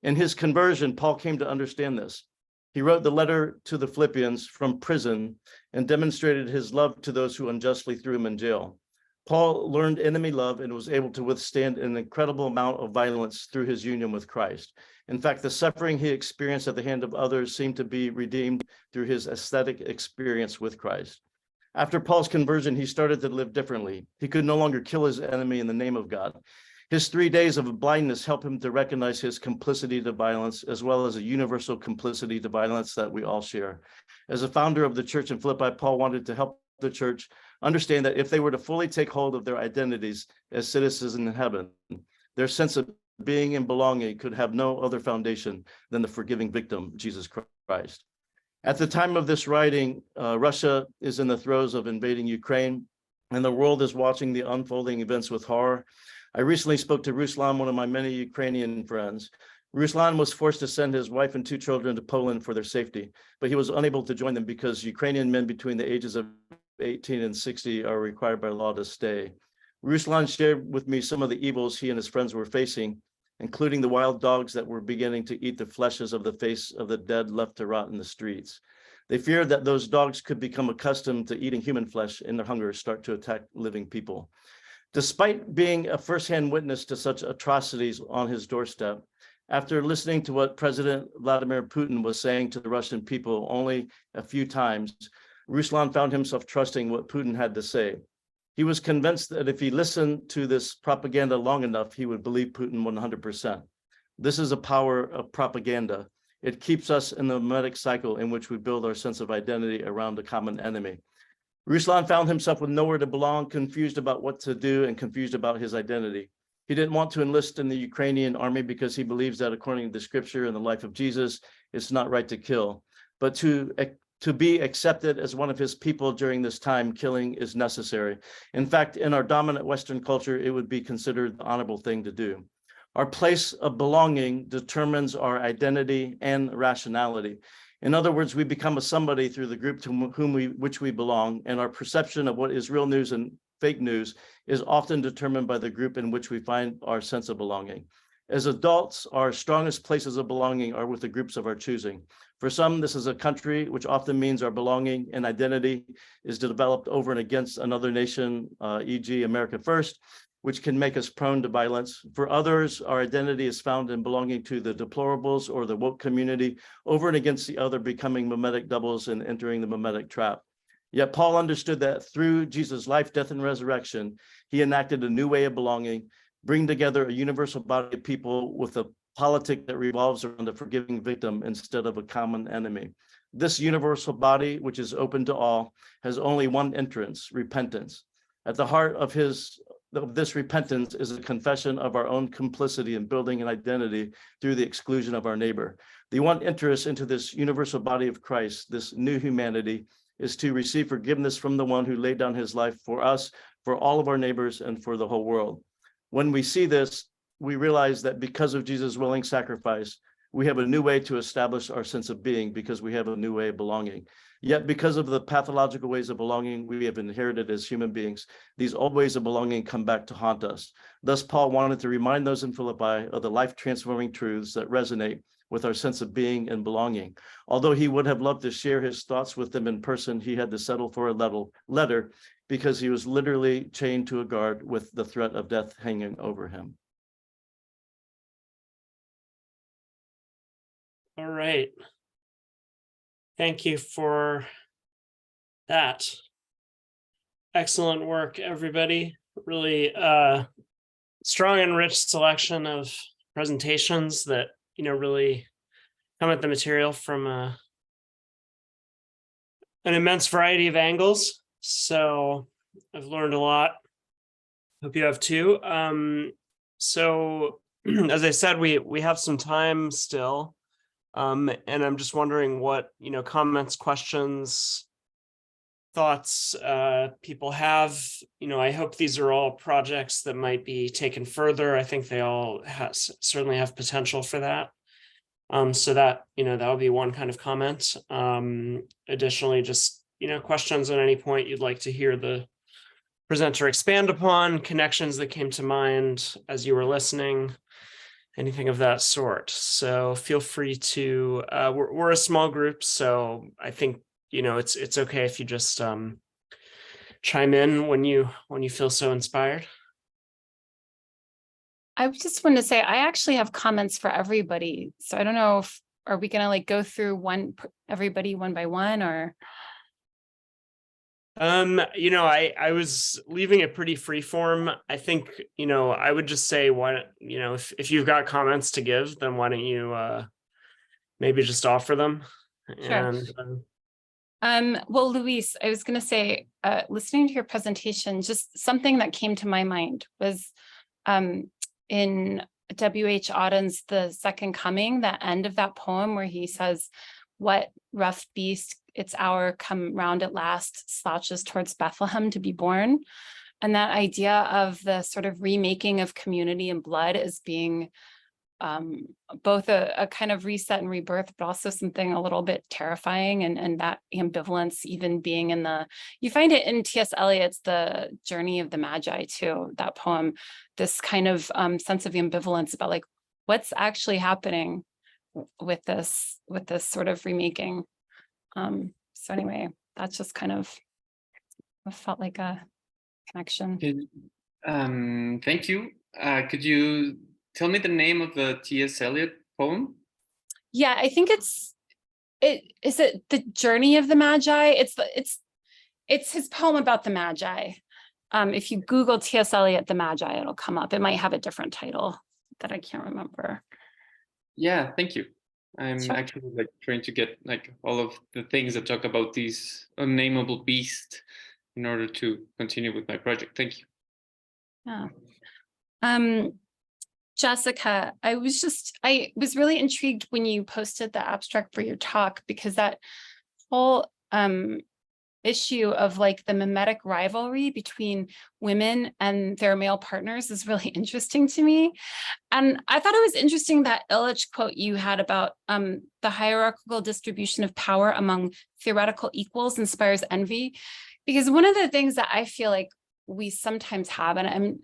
In his conversion, Paul came to understand this. He wrote the letter to the Philippians from prison and demonstrated his love to those who unjustly threw him in jail. Paul learned enemy love and was able to withstand an incredible amount of violence through his union with Christ. In fact, the suffering he experienced at the hand of others seemed to be redeemed through his aesthetic experience with Christ. After Paul's conversion, he started to live differently. He could no longer kill his enemy in the name of God. His 3 days of blindness helped him to recognize his complicity to violence, as well as a universal complicity to violence that we all share. As a founder of the church in Philippi, Paul wanted to help the church understand that if they were to fully take hold of their identities as citizens in heaven, their sense of being and belonging could have no other foundation than the forgiving victim, Jesus Christ. At the time of this writing, Russia is in the throes of invading Ukraine, and the world is watching the unfolding events with horror. I recently spoke to Ruslan, one of my many Ukrainian friends. Ruslan was forced to send his wife and 2 children to Poland for their safety, but he was unable to join them because Ukrainian men between the ages of 18 and 60 are required by law to stay. Ruslan shared with me some of the evils he and his friends were facing, including the wild dogs that were beginning to eat the fleshes of the face of the dead left to rot in the streets. They feared that those dogs could become accustomed to eating human flesh and their hunger start to attack living people. Despite being a firsthand witness to such atrocities on his doorstep, after listening to what President Vladimir Putin was saying to the Russian people only a few times, Ruslan found himself trusting what Putin had to say. He was convinced that if he listened to this propaganda long enough, he would believe Putin 100%. This is a power of propaganda. It keeps us in the mimetic cycle in which we build our sense of identity around a common enemy. Ruslan found himself with nowhere to belong, confused about what to do, and confused about his identity. He didn't want to enlist in the Ukrainian army because he believes that according to the scripture and the life of Jesus, it's not right to kill. But to be accepted as one of his people during this time, killing is necessary. In fact, in our dominant Western culture, it would be considered the honorable thing to do. Our place of belonging determines our identity and rationality. In other words, we become a somebody through the group to which we belong, and our perception of what is real news and fake news is often determined by the group in which we find our sense of belonging. As adults, our strongest places of belonging are with the groups of our choosing. For some, this is a country, which often means our belonging and identity is developed over and against another nation, e.g. America First, which can make us prone to violence. For others, our identity is found in belonging to the deplorables or the woke community over and against the other, becoming mimetic doubles and entering the mimetic trap. Yet Paul understood that through Jesus' life, death, and resurrection, he enacted a new way of belonging, bring together a universal body of people with a politic that revolves around a forgiving victim instead of a common enemy. This universal body, which is open to all, has only one entrance: repentance. At the heart of this repentance is a confession of our own complicity in building an identity through the exclusion of our neighbor. The one interest into this universal body of Christ, this new humanity, is to receive forgiveness from the one who laid down his life for us, for all of our neighbors, and for the whole world. When we see this, we realize that because of Jesus' willing sacrifice, we have a new way to establish our sense of being, because we have a new way of belonging. Yet because of the pathological ways of belonging we have inherited as human beings, these old ways of belonging come back to haunt us. Thus, Paul wanted to remind those in Philippi of the life-transforming truths that resonate with our sense of being and belonging. Although he would have loved to share his thoughts with them in person, he had to settle for a letter because he was literally chained to a guard with the threat of death hanging over him. All right. Thank you for that. Excellent work, everybody. Really strong and rich selection of presentations that, really come at the material from an immense variety of angles. So I've learned a lot. Hope you have too. So as I said, we have some time still. And I'm just wondering what, comments, questions, thoughts people have. I hope these are all projects that might be taken further. I think they all certainly have potential for that. So that, that would be one kind of comment. Additionally, just, questions at any point you'd like to hear the presenter expand upon, connections that came to mind as you were listening, anything of that sort. So feel free to, we're a small group, so I think, it's okay if you just chime in when you feel so inspired. I just wanted to say, I actually have comments for everybody. So I don't know if, are we going to go through everybody one by one, or? I was leaving it pretty free form. I think, I would just say, why, if you've got comments to give, then why don't you maybe just offer them? Sure. And Well, Luis, I was going to say, listening to your presentation, just something that came to my mind was in W.H. Auden's The Second Coming, the end of that poem where he says, "What rough beast, its hour come round at last, slouches towards Bethlehem to be born." And that idea of the sort of remaking of community and blood as being both a kind of reset and rebirth, but also something a little bit terrifying, and that ambivalence even being in you find it in T.S. Eliot's The Journey of the Magi too, that poem, this kind of sense of ambivalence about like what's actually happening with this sort of remaking. So anyway, that's just kind of felt like a connection. Thank you. Could you tell me the name of the T.S. Eliot poem? Yeah, I think is it The Journey of the Magi? It's his poem about the Magi. If you Google T.S. Eliot, the Magi, it'll come up. It might have a different title that I can't remember. Yeah, thank you. I'm Sure. actually like trying to get like all of the things that talk about these unnameable beasts in order to continue with my project. Thank you. Yeah. Jessica, I was really intrigued when you posted the abstract for your talk, because that whole issue of like the mimetic rivalry between women and their male partners is really interesting to me. And I thought it was interesting that Illich quote you had about the hierarchical distribution of power among theoretical equals inspires envy, because one of the things that I feel like we sometimes have, and I'm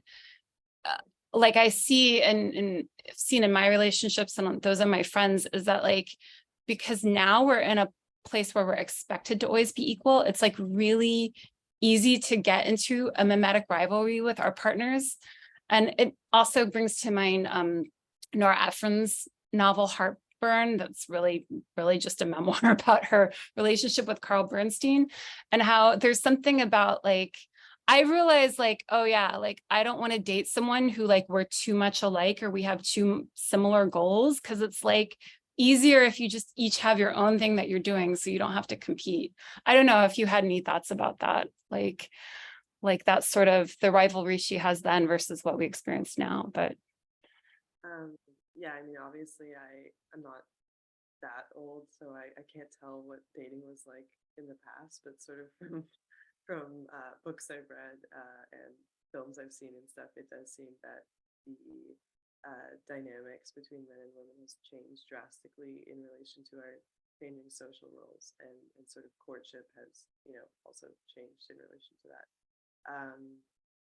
like I see and seen in my relationships and those of my friends, is that like, because now we're in a place where we're expected to always be equal, it's like really easy to get into a mimetic rivalry with our partners. And it also brings to mind Nora Ephron's novel Heartburn, that's really just a memoir about her relationship with Carl Bernstein, and how there's something about like, I realized like, oh yeah, like I don't want to date someone who like we're too much alike or we have too similar goals, because it's like easier if you just each have your own thing that you're doing, so you don't have to compete. I don't know if you had any thoughts about that, like that sort of the rivalry she has then versus what we experience now. But yeah, I mean, obviously I'm not that old, so I can't tell what dating was like in the past, but sort of from books I've read and films I've seen and stuff, it does seem that the dynamics between men and women has changed drastically in relation to our changing social roles, and sort of courtship has, also changed in relation to that.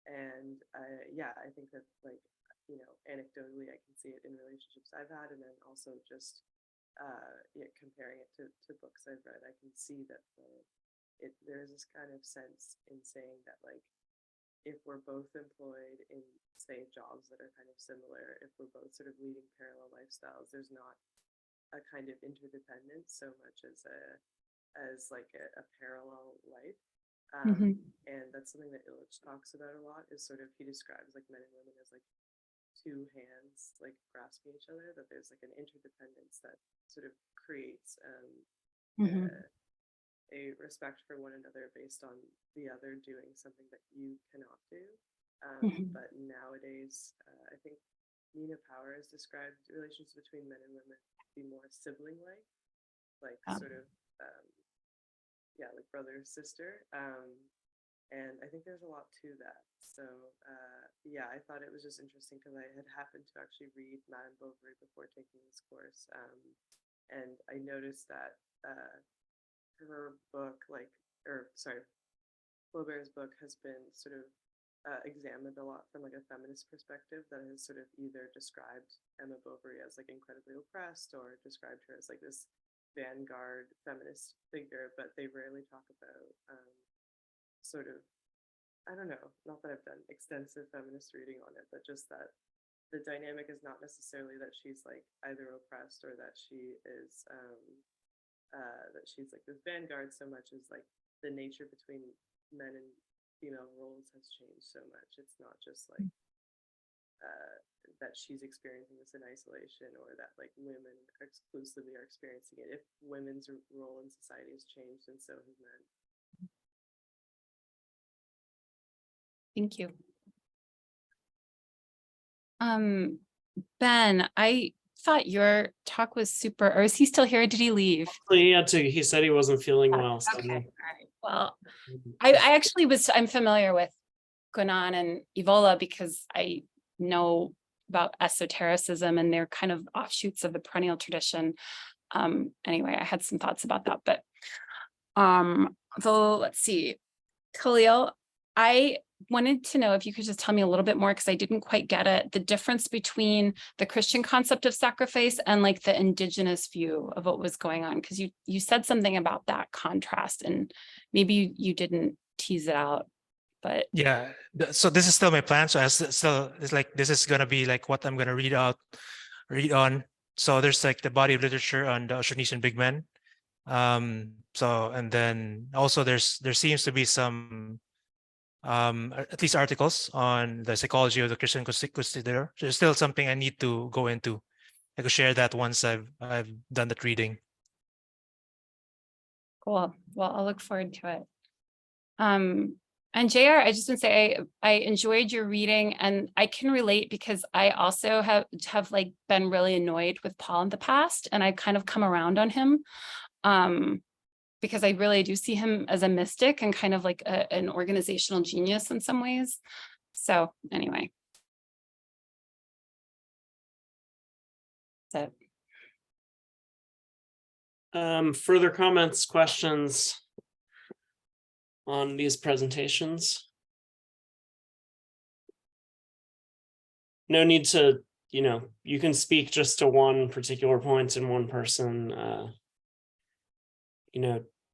And yeah, I think that like, anecdotally, I can see it in relationships I've had, and then also just comparing it to books I've read, I can see that there's this kind of sense in saying that like, if we're both employed in, say, jobs that are kind of similar, if we're both sort of leading parallel lifestyles, there's not a kind of interdependence so much as a parallel life. And that's something that Illich talks about a lot, is sort of, he describes like men and women as like two hands like grasping each other, that there's like an interdependence that sort of creates a respect for one another based on the other doing something that you cannot do. But nowadays, I think Nina Power has described relations between men and women to be more sibling-like, like sort of, like brother sister. And I think there's a lot to that. So yeah, I thought it was just interesting because I had happened to actually read Madame Bovary before taking this course, and I noticed that her book, Flaubert's book has been sort of examined a lot from like a feminist perspective, that has sort of either described Emma Bovary as like incredibly oppressed or described her as like this vanguard feminist figure, but they rarely talk about sort of, I don't know, not that I've done extensive feminist reading on it, but just that the dynamic is not necessarily that she's like either oppressed or that she is that she's like this vanguard, so much as like the nature between men and female roles has changed so much. It's not just like that she's experiencing this in isolation, or that like women exclusively are experiencing it. If women's role in society has changed, and so has men. Thank you. Ben, I thought your talk was super, or is he still here? Did he leave? He said he wasn't feeling well. So Okay, all right. Well, I actually I'm familiar with Guinan and Evola because I know about esotericism and they're kind of offshoots of the perennial tradition. Anyway, I had some thoughts about that, but so let's see. Khalil, I wanted to know if you could just tell me a little bit more, because I didn't quite get it, the difference between the Christian concept of sacrifice and like the indigenous view of what was going on, because you said something about that contrast and maybe you didn't tease it out. But Yeah, so this is still my plan. So it's like this is gonna be like what I'm gonna read on. So there's like the body of literature on the Austronesian big men. So and then also there seems to be some at least articles on the psychology of the Christian consider. There's still something I need to go into. I could share that once I've done that reading. cool. Well, I'll look forward to it. And JR, I just want to say I enjoyed your reading, and I can relate because I also have like been really annoyed with Paul in the past, and I've kind of come around on him. Because I really do see him as a mystic and kind of like an organizational genius in some ways. So anyway. That's it. Further comments, questions on these presentations? No need to, you can speak just to one particular point in one person.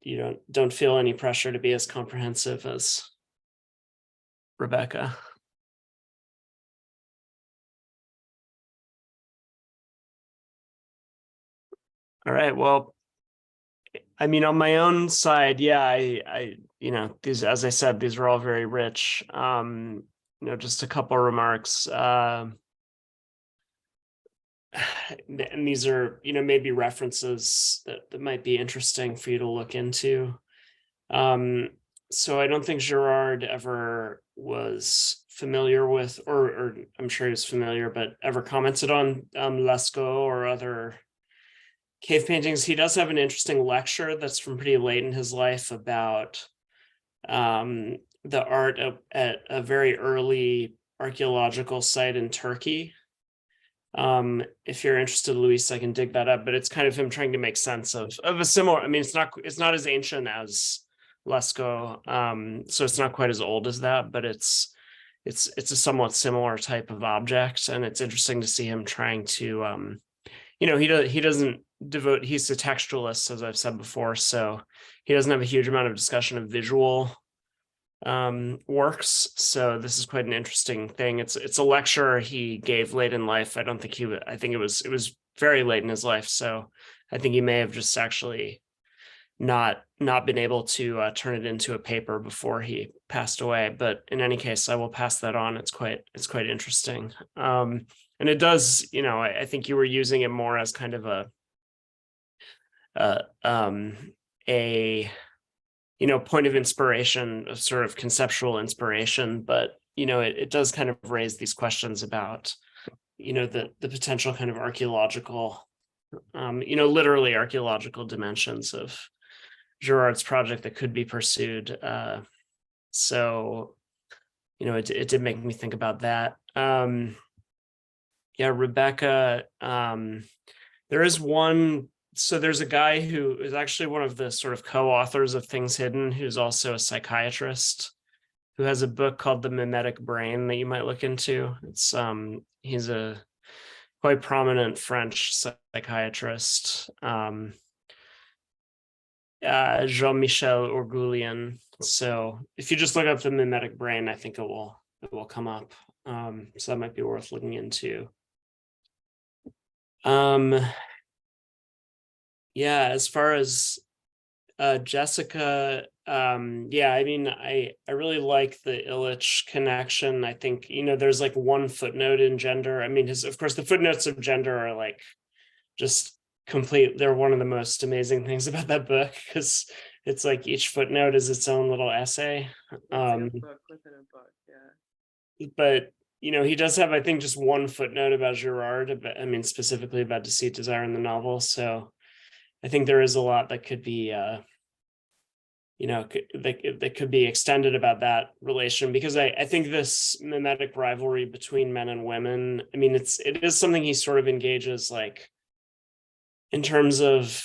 You don't feel any pressure to be as comprehensive as Rebecca. All right, well, I mean, on my own side, yeah, I these, as I said, these are all very rich. Just a couple of remarks. And these are, maybe references that might be interesting for you to look into. So I don't think Girard ever was familiar with, or I'm sure he was familiar, but ever commented on Lascaux or other cave paintings. He does have an interesting lecture that's from pretty late in his life about the art at a very early archaeological site in Turkey. If you're interested, Luis, I can dig that up, but it's kind of him trying to make sense of a similar, I mean, it's not as ancient as Lascaux, so it's not quite as old as that, but it's a somewhat similar type of object, and it's interesting to see him trying to he doesn't devote, he's a textualist, as I've said before, so he doesn't have a huge amount of discussion of visual works. So this is quite an interesting thing. It's a lecture he gave late in life. I think it was very late in his life. So I think he may have just actually not been able to turn it into a paper before he passed away. But in any case, I will pass that on. It's quite interesting. And it does, I think you were using it more as kind of a point of inspiration, a sort of conceptual inspiration, but it does kind of raise these questions about the potential kind of archaeological, literally archaeological dimensions of Girard's project that could be pursued. So it did make me think about that. Rebecca, there is one. So there's a guy who is actually one of the sort of co-authors of Things Hidden, who's also a psychiatrist, who has a book called The Mimetic Brain that you might look into. It's he's a quite prominent French psychiatrist, Jean-Michel Orgulien. So if you just look up The Mimetic Brain, I think it will come up. So that might be worth looking into. As far as Jessica, yeah, I mean, I really like the Illich connection. I think, there's like one footnote in gender. I mean, of course, the footnotes of gender are like just complete. They're one of the most amazing things about that book, because it's like each footnote is its own little essay. It's like a book within a book, yeah. But he does have, I think, just one footnote about Girard, I mean, specifically about deceit, desire in the novel. So I think there is a lot that could be that could be extended about that relation, because I think this mimetic rivalry between men and women, I mean, it is something he sort of engages, like, in terms of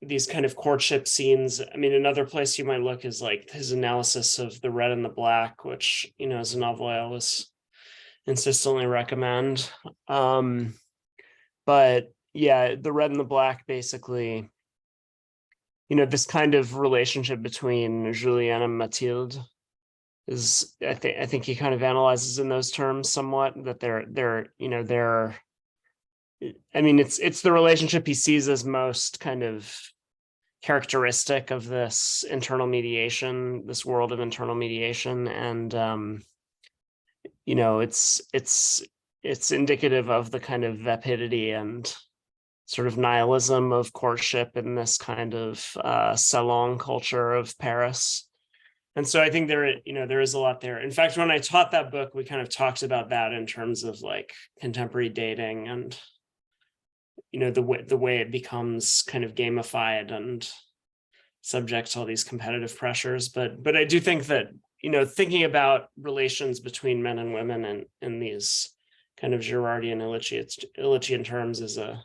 these kind of courtship scenes. I mean, another place you might look is like his analysis of The Red and the Black, which, is a novel I always consistently recommend. But yeah, The Red and the Black, basically, this kind of relationship between Julien and Mathilde is, I think he kind of analyzes in those terms somewhat, that they're I mean, it's the relationship he sees as most kind of characteristic of this internal mediation, this world of internal mediation. And it's indicative of the kind of vapidity and sort of nihilism of courtship in this kind of salon culture of Paris. And so I think there is a lot there. In fact, when I taught that book, we kind of talked about that in terms of like contemporary dating and the way it becomes kind of gamified and subject to all these competitive pressures. But I do think that thinking about relations between men and women and in these kind of Girardian Illichian terms is a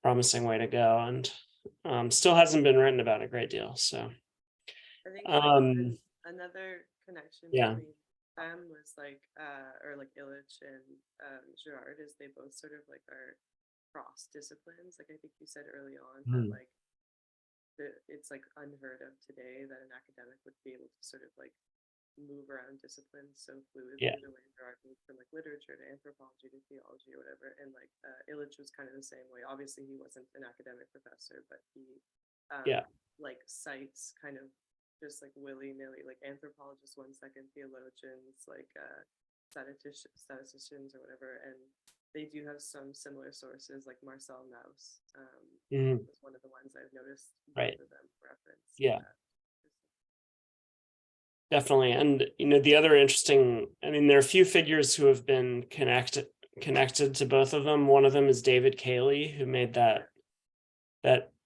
promising way to go, and still hasn't been written about a great deal. So I think another connection between them was like or like Illich and Girard is they both sort of like are cross disciplines. Like I think you said early on that like it's like unheard of today that an academic would be able to sort of like move around disciplines so fluidly, the way Girard moved from like literature to anthropology to theology or whatever. And like Illich was kind of the same way. Obviously he wasn't an academic professor, but he like cites kind of just like willy-nilly, like anthropologists 1 second, theologians, like statisticians or whatever. And they do have some similar sources, like Marcel Mauss was one of the ones I've noticed both of them reference. Yeah. Definitely. And the other interesting, I mean, there are a few figures who have been connected to both of them. One of them is David Cayley, who made that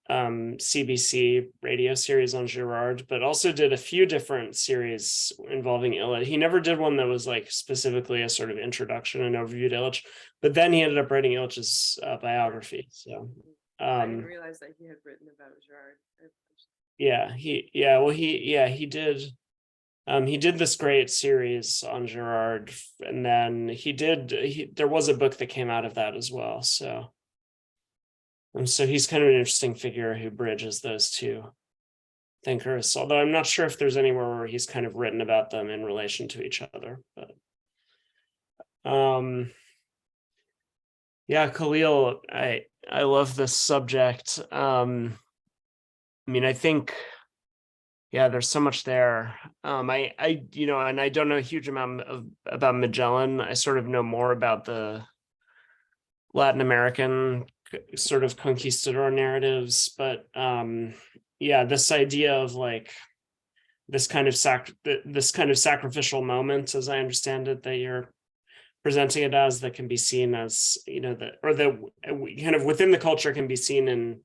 CBC radio series on Girard, but also did a few different series involving Illich. He never did one that was like specifically a sort of introduction and overview to Illich, but then he ended up writing Illich's biography. So I didn't realize that he had written about Girard. He did. He did this great series on Girard, and then there was a book that came out of that as well. So he's kind of an interesting figure who bridges those two thinkers, although I'm not sure if there's anywhere where he's kind of written about them in relation to each other. But Khalil, I love this subject. I mean, I think there's so much there. And I don't know a huge amount about Magellan. I sort of know more about the Latin American sort of conquistador narratives, but this idea of like this kind of sacrificial moment, as I understand it, that you're presenting it as, that can be seen as kind of within the culture can be seen in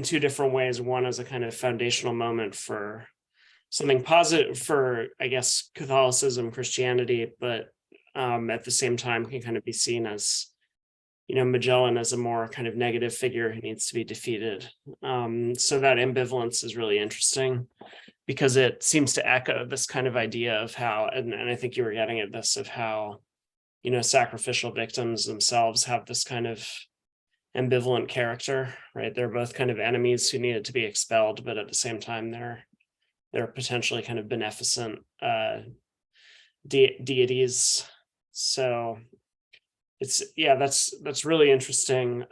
two different ways. One as a kind of foundational moment for something positive for, I guess, Catholicism, Christianity, but at the same time can kind of be seen as, Magellan as a more kind of negative figure who needs to be defeated. So that ambivalence is really interesting, because it seems to echo this kind of idea of how, and I think you were getting at this, of how, sacrificial victims themselves have this kind of ambivalent character, right? They're both kind of enemies who needed to be expelled, but at the same time, they're potentially kind of beneficent deities. So it's that's really interesting.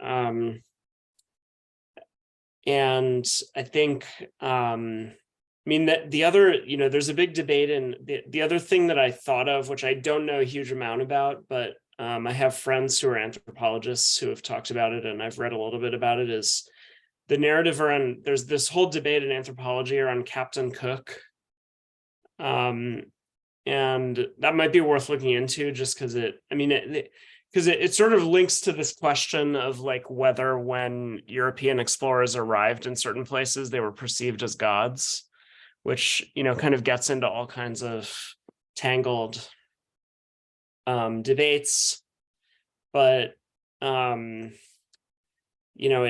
And I think, I mean, that the other, you know, there's a big debate, and the other thing that I thought of, which I don't know a huge amount about, but I have friends who are anthropologists who have talked about it, and I've read a little bit about it, is the narrative around, there's this whole debate in anthropology around Captain Cook. And that might be worth looking into, just because it sort of links to this question of like whether when European explorers arrived in certain places, they were perceived as gods, which, you know, kind of gets into all kinds of tangled debates. But, you know,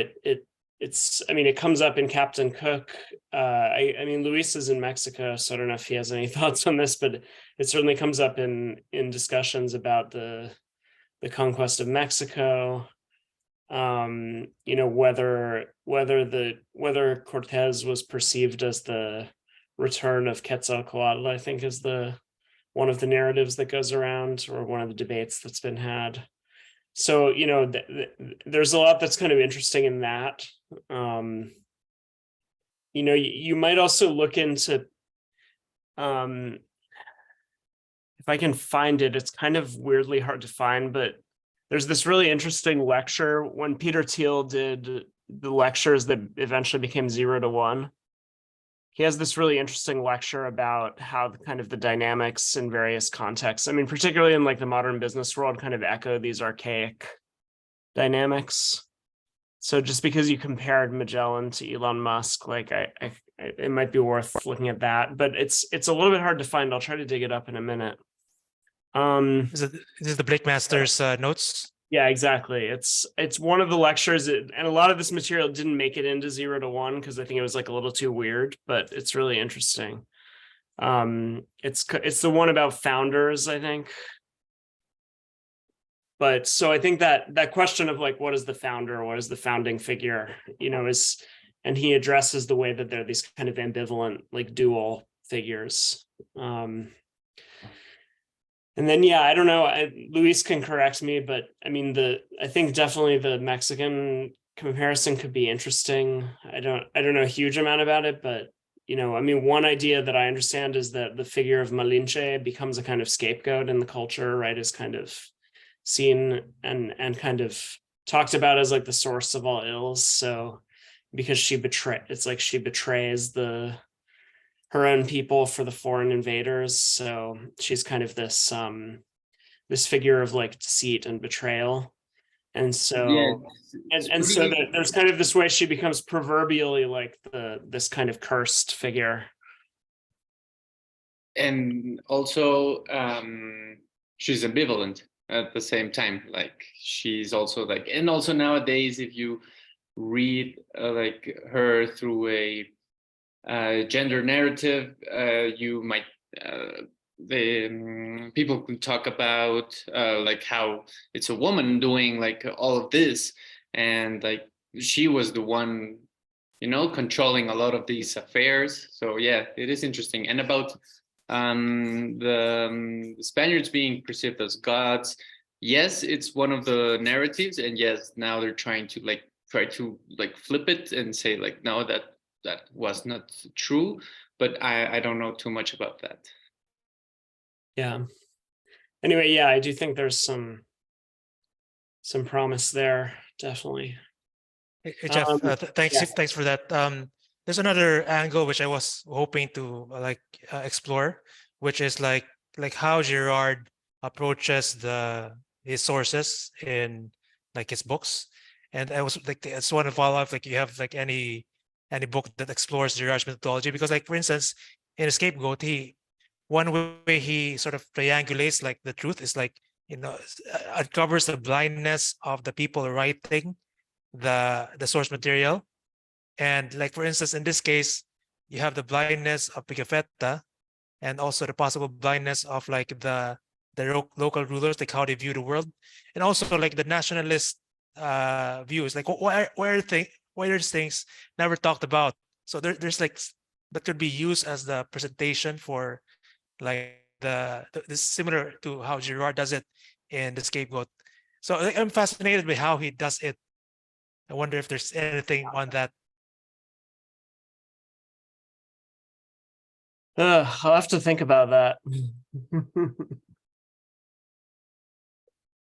it comes up in Captain Cook. I mean, Luis is in Mexico, so I don't know if he has any thoughts on this, but it certainly comes up in discussions about the conquest of Mexico. You know, whether Cortez was perceived as the return of Quetzalcoatl, I think, is one of the narratives that goes around, or one of the debates that's been had. So, you know, there's a lot that's kind of interesting in that. You know, you might also look into, if I can find it, it's kind of weirdly hard to find, but there's this really interesting lecture when Peter Thiel did the lectures that eventually became 0 to 1. He has this really interesting lecture about how the dynamics in various contexts, I mean, particularly in like the modern business world, kind of echo these archaic dynamics. So just because you compared Magellan to Elon Musk, like it might be worth looking at that, but it's a little bit hard to find. I'll try to dig it up in a minute. Is it the Blake Masters notes? Yeah, exactly. It's one of the lectures, and a lot of this material didn't make it into 0 to 1 because I think it was like a little too weird, but it's really interesting. It's the one about founders, I think. But so I think that question of like, what is the founder, what is the founding figure, you know, and he addresses the way that they're these kind of ambivalent, like dual figures. And then, yeah, I don't know, Luis can correct me, but I mean, I think definitely the Mexican comparison could be interesting. I don't know a huge amount about it, but, you know, I mean, one idea that I understand is that the figure of Malinche becomes a kind of scapegoat in the culture, right? Is kind of seen and kind of talked about as like the source of all ills. So because she betrays her own people for the foreign invaders. So she's kind of this figure of like deceit and betrayal. And so, Yeah, and so there's kind of this way she becomes proverbially like this kind of cursed figure. And also, she's ambivalent at the same time. Like she's also like, and also nowadays, if you read like her through a gender narrative, you might people can talk about like how it's a woman doing like all of this, and like she was the one, you know, controlling a lot of these affairs. So yeah, it is interesting. And about the Spaniards being perceived as gods, yes, it's one of the narratives, and yes, now they're trying to flip it and say like, no, that was not true, but I don't know too much about that. Yeah. Anyway, yeah, I do think there's some promise there, definitely. Hey, Jeff, thanks. yeah. Thanks for that. There's another angle which I was hoping to explore, which is like how Girard approaches his sources in like his books. And I was like, I just want to follow up, like you have like any book that explores Girard's methodology, because like for instance, in Scapegoat, one way he sort of triangulates like the truth is like, you know, uncovers the blindness of the people writing the source material. And like for instance, in this case, you have the blindness of Pigafetta, and also the possible blindness of like the local rulers, like how they view the world, and also like the nationalist views, like why are things never talked about. So there's like that could be used as the presentation for like this, similar to how Girard does it in the Scapegoat. So I'm fascinated by how he does it. I wonder if there's anything on that I'll have to think about that.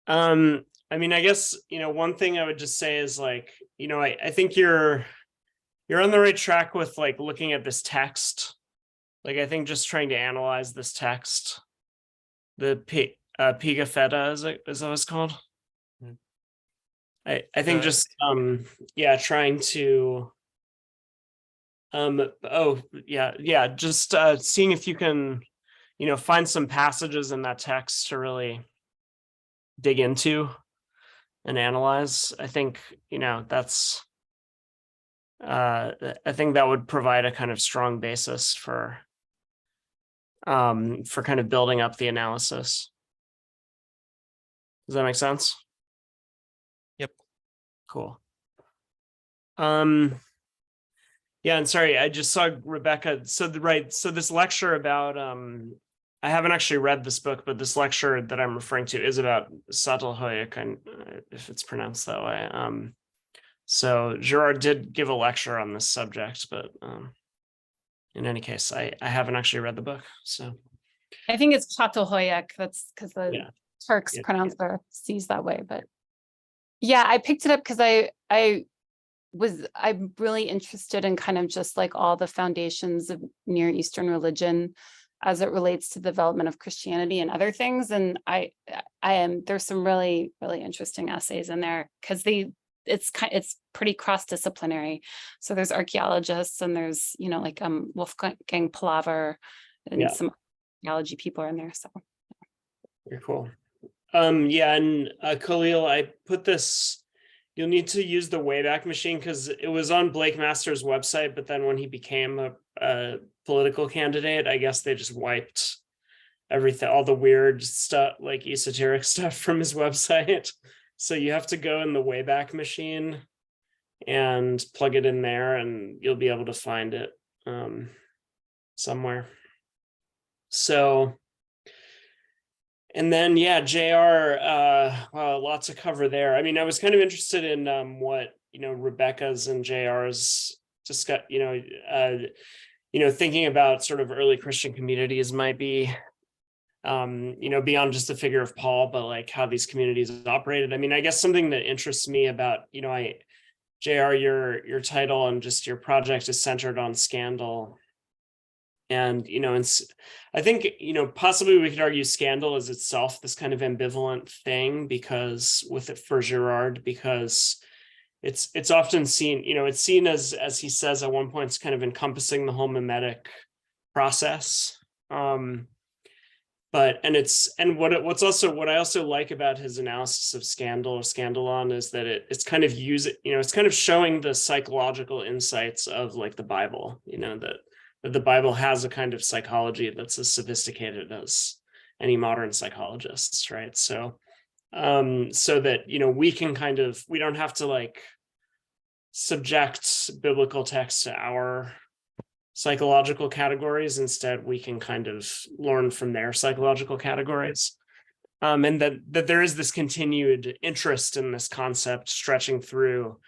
I mean, I guess, one thing I would just say is like, I think you're on the right track with like looking at this text. Like, I think just trying to analyze this text, the Piga Feta, is that what it's called? I think just trying to just seeing if you can find some passages in that text to really dig into and analyze. I think that's I think that would provide a kind of strong basis for kind of building up the analysis. Does that make sense? Yep. Cool. Yeah, and sorry, I just saw Rebecca. So this lecture about I haven't actually read this book, but this lecture that I'm referring to is about Sattelhoek, if it's pronounced that way. So Girard did give a lecture on this subject, but in any case, I haven't actually read the book. So I think it's Çatalhöyük. That's because the Turks Yeah. pronounce their C's that way. But yeah, I picked it up because I'm really interested in kind of just like all the foundations of Near Eastern religion as it relates to the development of Christianity and other things. And there's some really, really interesting essays in there because it's pretty cross-disciplinary. So there's archaeologists and there's, like Wolfgang Palaver and some archaeology people are in there. So very cool. And Khalil, I put this. You'll need to use the Wayback Machine because it was on Blake Master's website, but then when he became a political candidate, I guess they just wiped everything, all the weird stuff, like esoteric stuff from his website. So you have to go in the Wayback Machine and plug it in there, and you'll be able to find it somewhere. So. And then, JR, lots to cover there. I mean, I was kind of interested in what, Rebecca's and JR's discuss, thinking about sort of early Christian communities might be, beyond just the figure of Paul, but like how these communities operated. I mean, I guess something that interests me about, JR, your title and just your project is centered on scandal. And, I think, possibly we could argue scandal is itself this kind of ambivalent thing because for Girard, because it's often seen, it's seen as he says at one point, it's kind of encompassing the whole mimetic process. What I also like about his analysis of scandal or scandalon is that it's kind of it's kind of showing the psychological insights of like the Bible, that the Bible has a kind of psychology that's as sophisticated as any modern psychologists, right? So that we don't have to like subject biblical text to our psychological categories. Instead, we can kind of learn from their psychological categories. And that there is this continued interest in this concept stretching through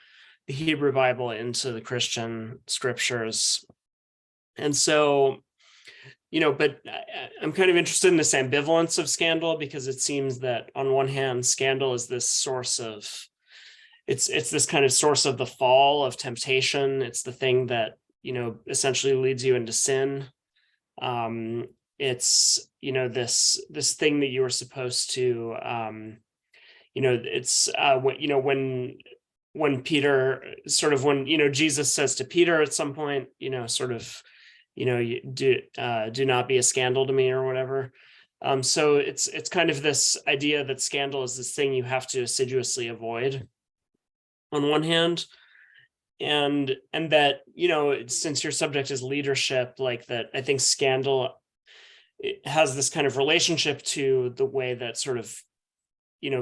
the Hebrew Bible into the Christian scriptures. And so, but I'm kind of interested in this ambivalence of scandal because it seems that on one hand, scandal is this source of, it's this kind of source of the fall, of temptation. It's the thing that, essentially leads you into sin. It's, this thing that you were supposed to, it's when Peter sort of, when, Jesus says to Peter at some point, sort of, do not be a scandal to me or whatever. So it's kind of this idea that scandal is this thing you have to assiduously avoid on one hand. And that, since your subject is leadership, like that, I think scandal it has this kind of relationship to the way that sort of,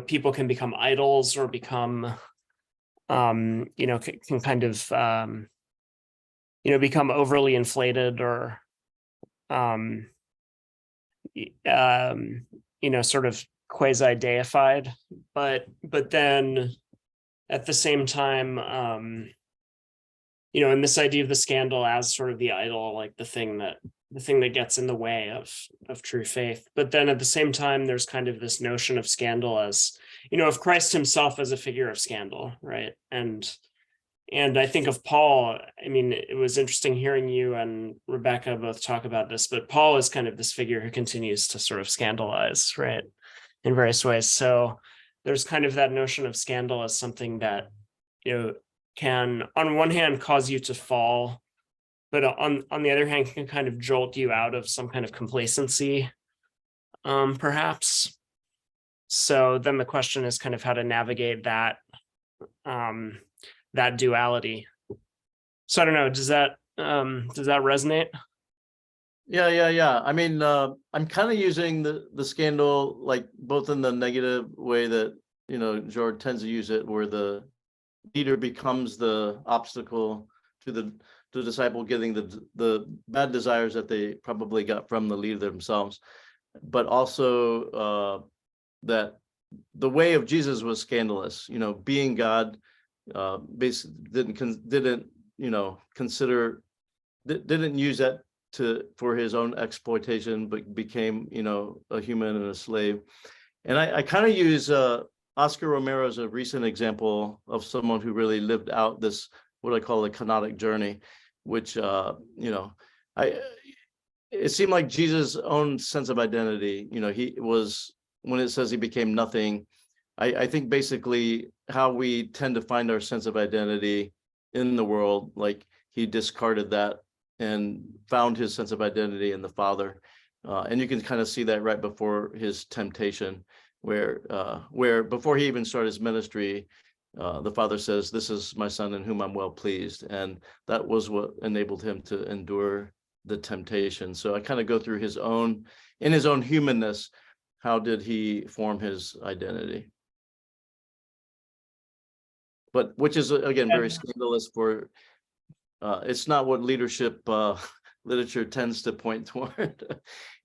people can become idols or become, can kind of, become overly inflated or, sort of quasi-deified, but then at the same time, and this idea of the scandal as sort of the idol, like the thing that the thing that gets in the way of true faith. But then at the same time, there's kind of this notion of scandal as, of Christ himself as a figure of scandal, right? And I think of Paul, I mean, it was interesting hearing you and Rebecca both talk about this, but Paul is kind of this figure who continues to sort of scandalize, right, in various ways. So there's kind of that notion of scandal as something that, can, on one hand, cause you to fall, but on the other hand, can kind of jolt you out of some kind of complacency, perhaps. So then the question is kind of how to navigate that, that duality. So I don't know, does that resonate? Yeah. I mean, I'm kind of using the scandal, like both in the negative way that, Girard tends to use it, where the leader becomes the obstacle to the disciple getting the bad desires that they probably got from the leader themselves, but also that the way of Jesus was scandalous. Being God, basically didn't use that for his own exploitation, but became a human and a slave. And I kind of use Oscar Romero as a recent example of someone who really lived out this, what I call the kenotic journey, which it seemed like Jesus' own sense of identity. He was, when it says he became nothing, I think basically how we tend to find our sense of identity in the world, like he discarded that and found his sense of identity in the Father. And you can kind of see that right before his temptation, where before he even started his ministry, the Father says, "This is my Son in whom I'm well pleased." And that was what enabled him to endure the temptation. So I kind of go through in his own humanness, how did he form his identity? But which is, again, very scandalous for, it's not what leadership literature tends to point toward.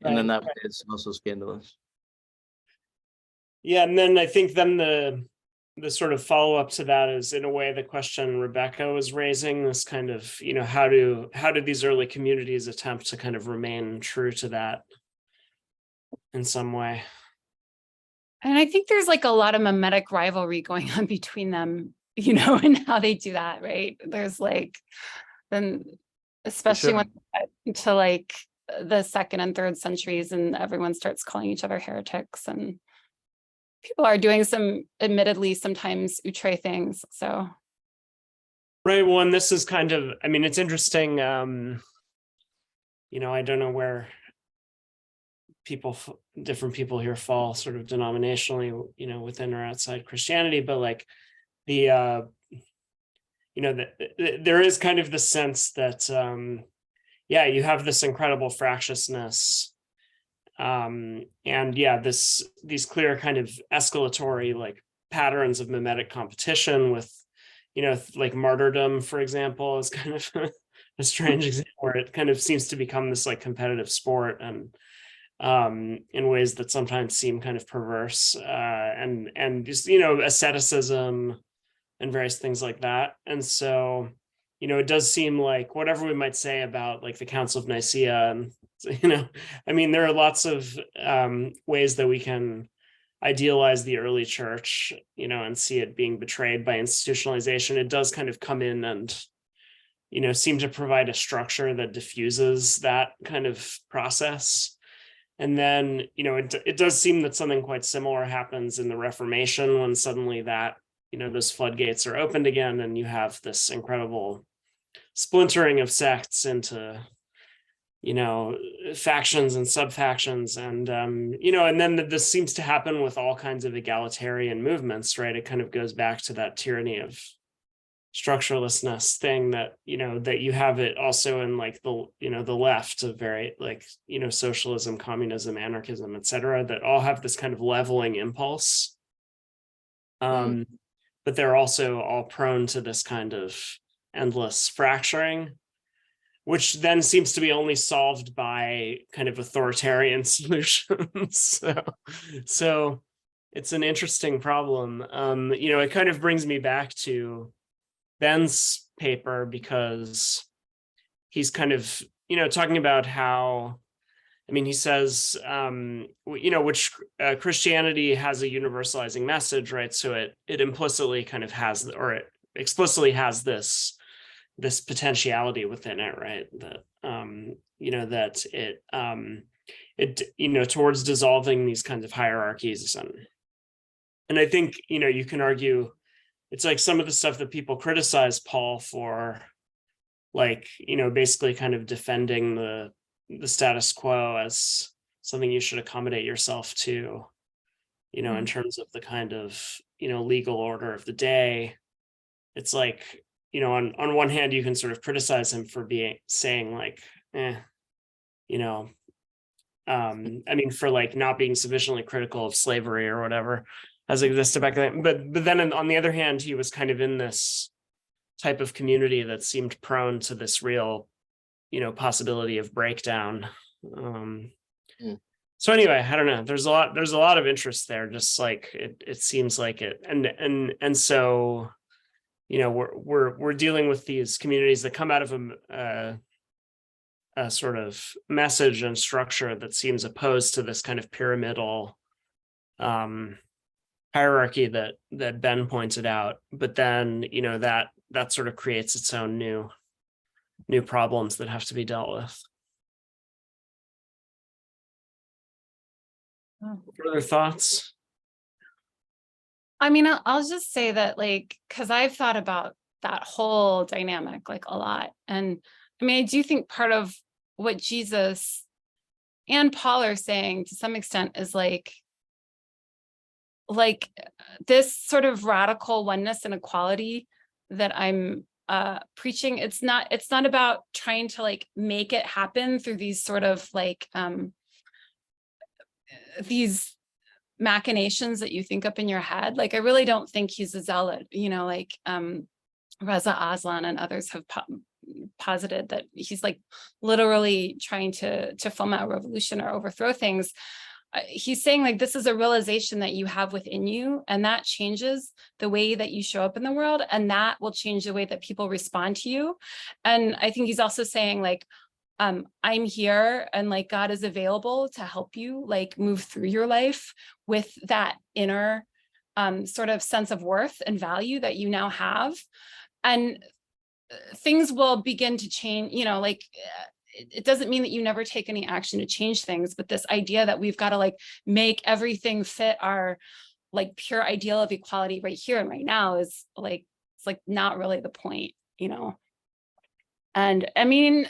And then that way it's also scandalous. Yeah, and then I think then the sort of follow-up to that is, in a way, the question Rebecca was raising, this kind of, how do these early communities attempt to kind of remain true to that in some way? And I think there's like a lot of mimetic rivalry going on between them, and how they do that, right? There's like, then especially when to like the 2nd and 3rd centuries, and everyone starts calling each other heretics, and people are doing some admittedly sometimes outre things. So right, well, and this is kind of, I mean, it's interesting, I don't know where different people here fall sort of denominationally, within or outside Christianity, but like there is kind of the sense that you have this incredible fractiousness, and these clear kind of escalatory like patterns of mimetic competition with, like martyrdom, for example, is kind of a strange example where it kind of seems to become this like competitive sport, and in ways that sometimes seem kind of perverse, and just, asceticism and various things like that. And so, it does seem like whatever we might say about like the Council of Nicaea, and, I mean, there are lots of ways that we can idealize the early church, and see it being betrayed by institutionalization. It does kind of come in and, seem to provide a structure that diffuses that kind of process. And then, it does seem that something quite similar happens in the Reformation, when suddenly that, those floodgates are opened again, and you have this incredible splintering of sects into, factions and sub-factions. And, and then this seems to happen with all kinds of egalitarian movements, right? It kind of goes back to that tyranny of structurelessness thing that, that you have it also in like the, the left of very like, socialism, communism, anarchism, etc., that all have this kind of leveling impulse. But they're also all prone to this kind of endless fracturing, which then seems to be only solved by kind of authoritarian solutions. So it's an interesting problem. It kind of brings me back to Ben's paper, because he's kind of, talking about how, I mean, he says, which Christianity has a universalizing message, right? So it implicitly kind of has, or it explicitly has this potentiality within it, right? That that it towards dissolving these kinds of hierarchies, and I think you can argue it's like some of the stuff that people criticize Paul for, like basically kind of defending the status quo as something you should accommodate yourself to, in terms of the kind of legal order of the day. It's like, on one hand, you can sort of criticize him for saying like, I mean, for like not being sufficiently critical of slavery or whatever as existed back then. But then on the other hand, he was kind of in this type of community that seemed prone to this real, possibility of breakdown. So anyway, I don't know. There's a lot of interest there. Just like it seems like it, and so, we're dealing with these communities that come out of a sort of message and structure that seems opposed to this kind of pyramidal hierarchy that Ben pointed out. But then, that sort of creates its own new problems that have to be dealt with. Further thoughts? I mean, I'll just say that, like, because I've thought about that whole dynamic like a lot. And I mean, I do think part of what Jesus and Paul are saying to some extent is like this sort of radical oneness and equality that I'm preaching. It's not about trying to like make it happen through these sort of like these machinations that you think up in your head. Like, I really don't think he's a zealot, like Reza Aslan and others have posited that he's like literally trying to foment a revolution or overthrow things. He's saying like this is a realization that you have within you, and that changes the way that you show up in the world, and that will change the way that people respond to you. And I think he's also saying like, I'm here, and like God is available to help you like move through your life with that inner sort of sense of worth and value that you now have. And things will begin to change, like it doesn't mean that you never take any action to change things, but this idea that we've got to like make everything fit our like pure ideal of equality right here and right now is like, it's like not really the point, And I mean,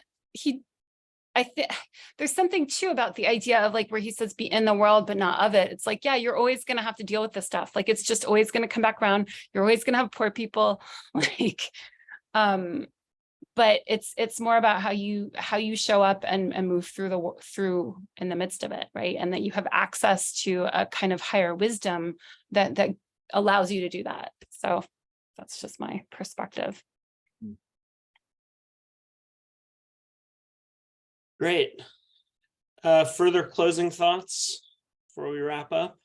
I think there's something too about the idea of like where he says be in the world but not of it. It's like, yeah, you're always going to have to deal with this stuff. Like it's just always going to come back around. You're always going to have poor people, like but it's more about how you show up and move through in the midst of it, right? And that you have access to a kind of higher wisdom that allows you to do that. So that's just my perspective. Great. Further closing thoughts before we wrap up?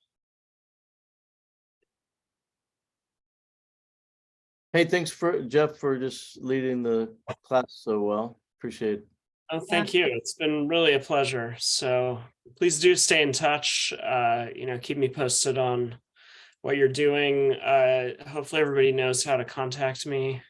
Hey, thanks for Jeff for just leading the class so well. Appreciate it. Oh, thank you. It's been really a pleasure. So please do stay in touch. Keep me posted on what you're doing. Hopefully everybody knows how to contact me.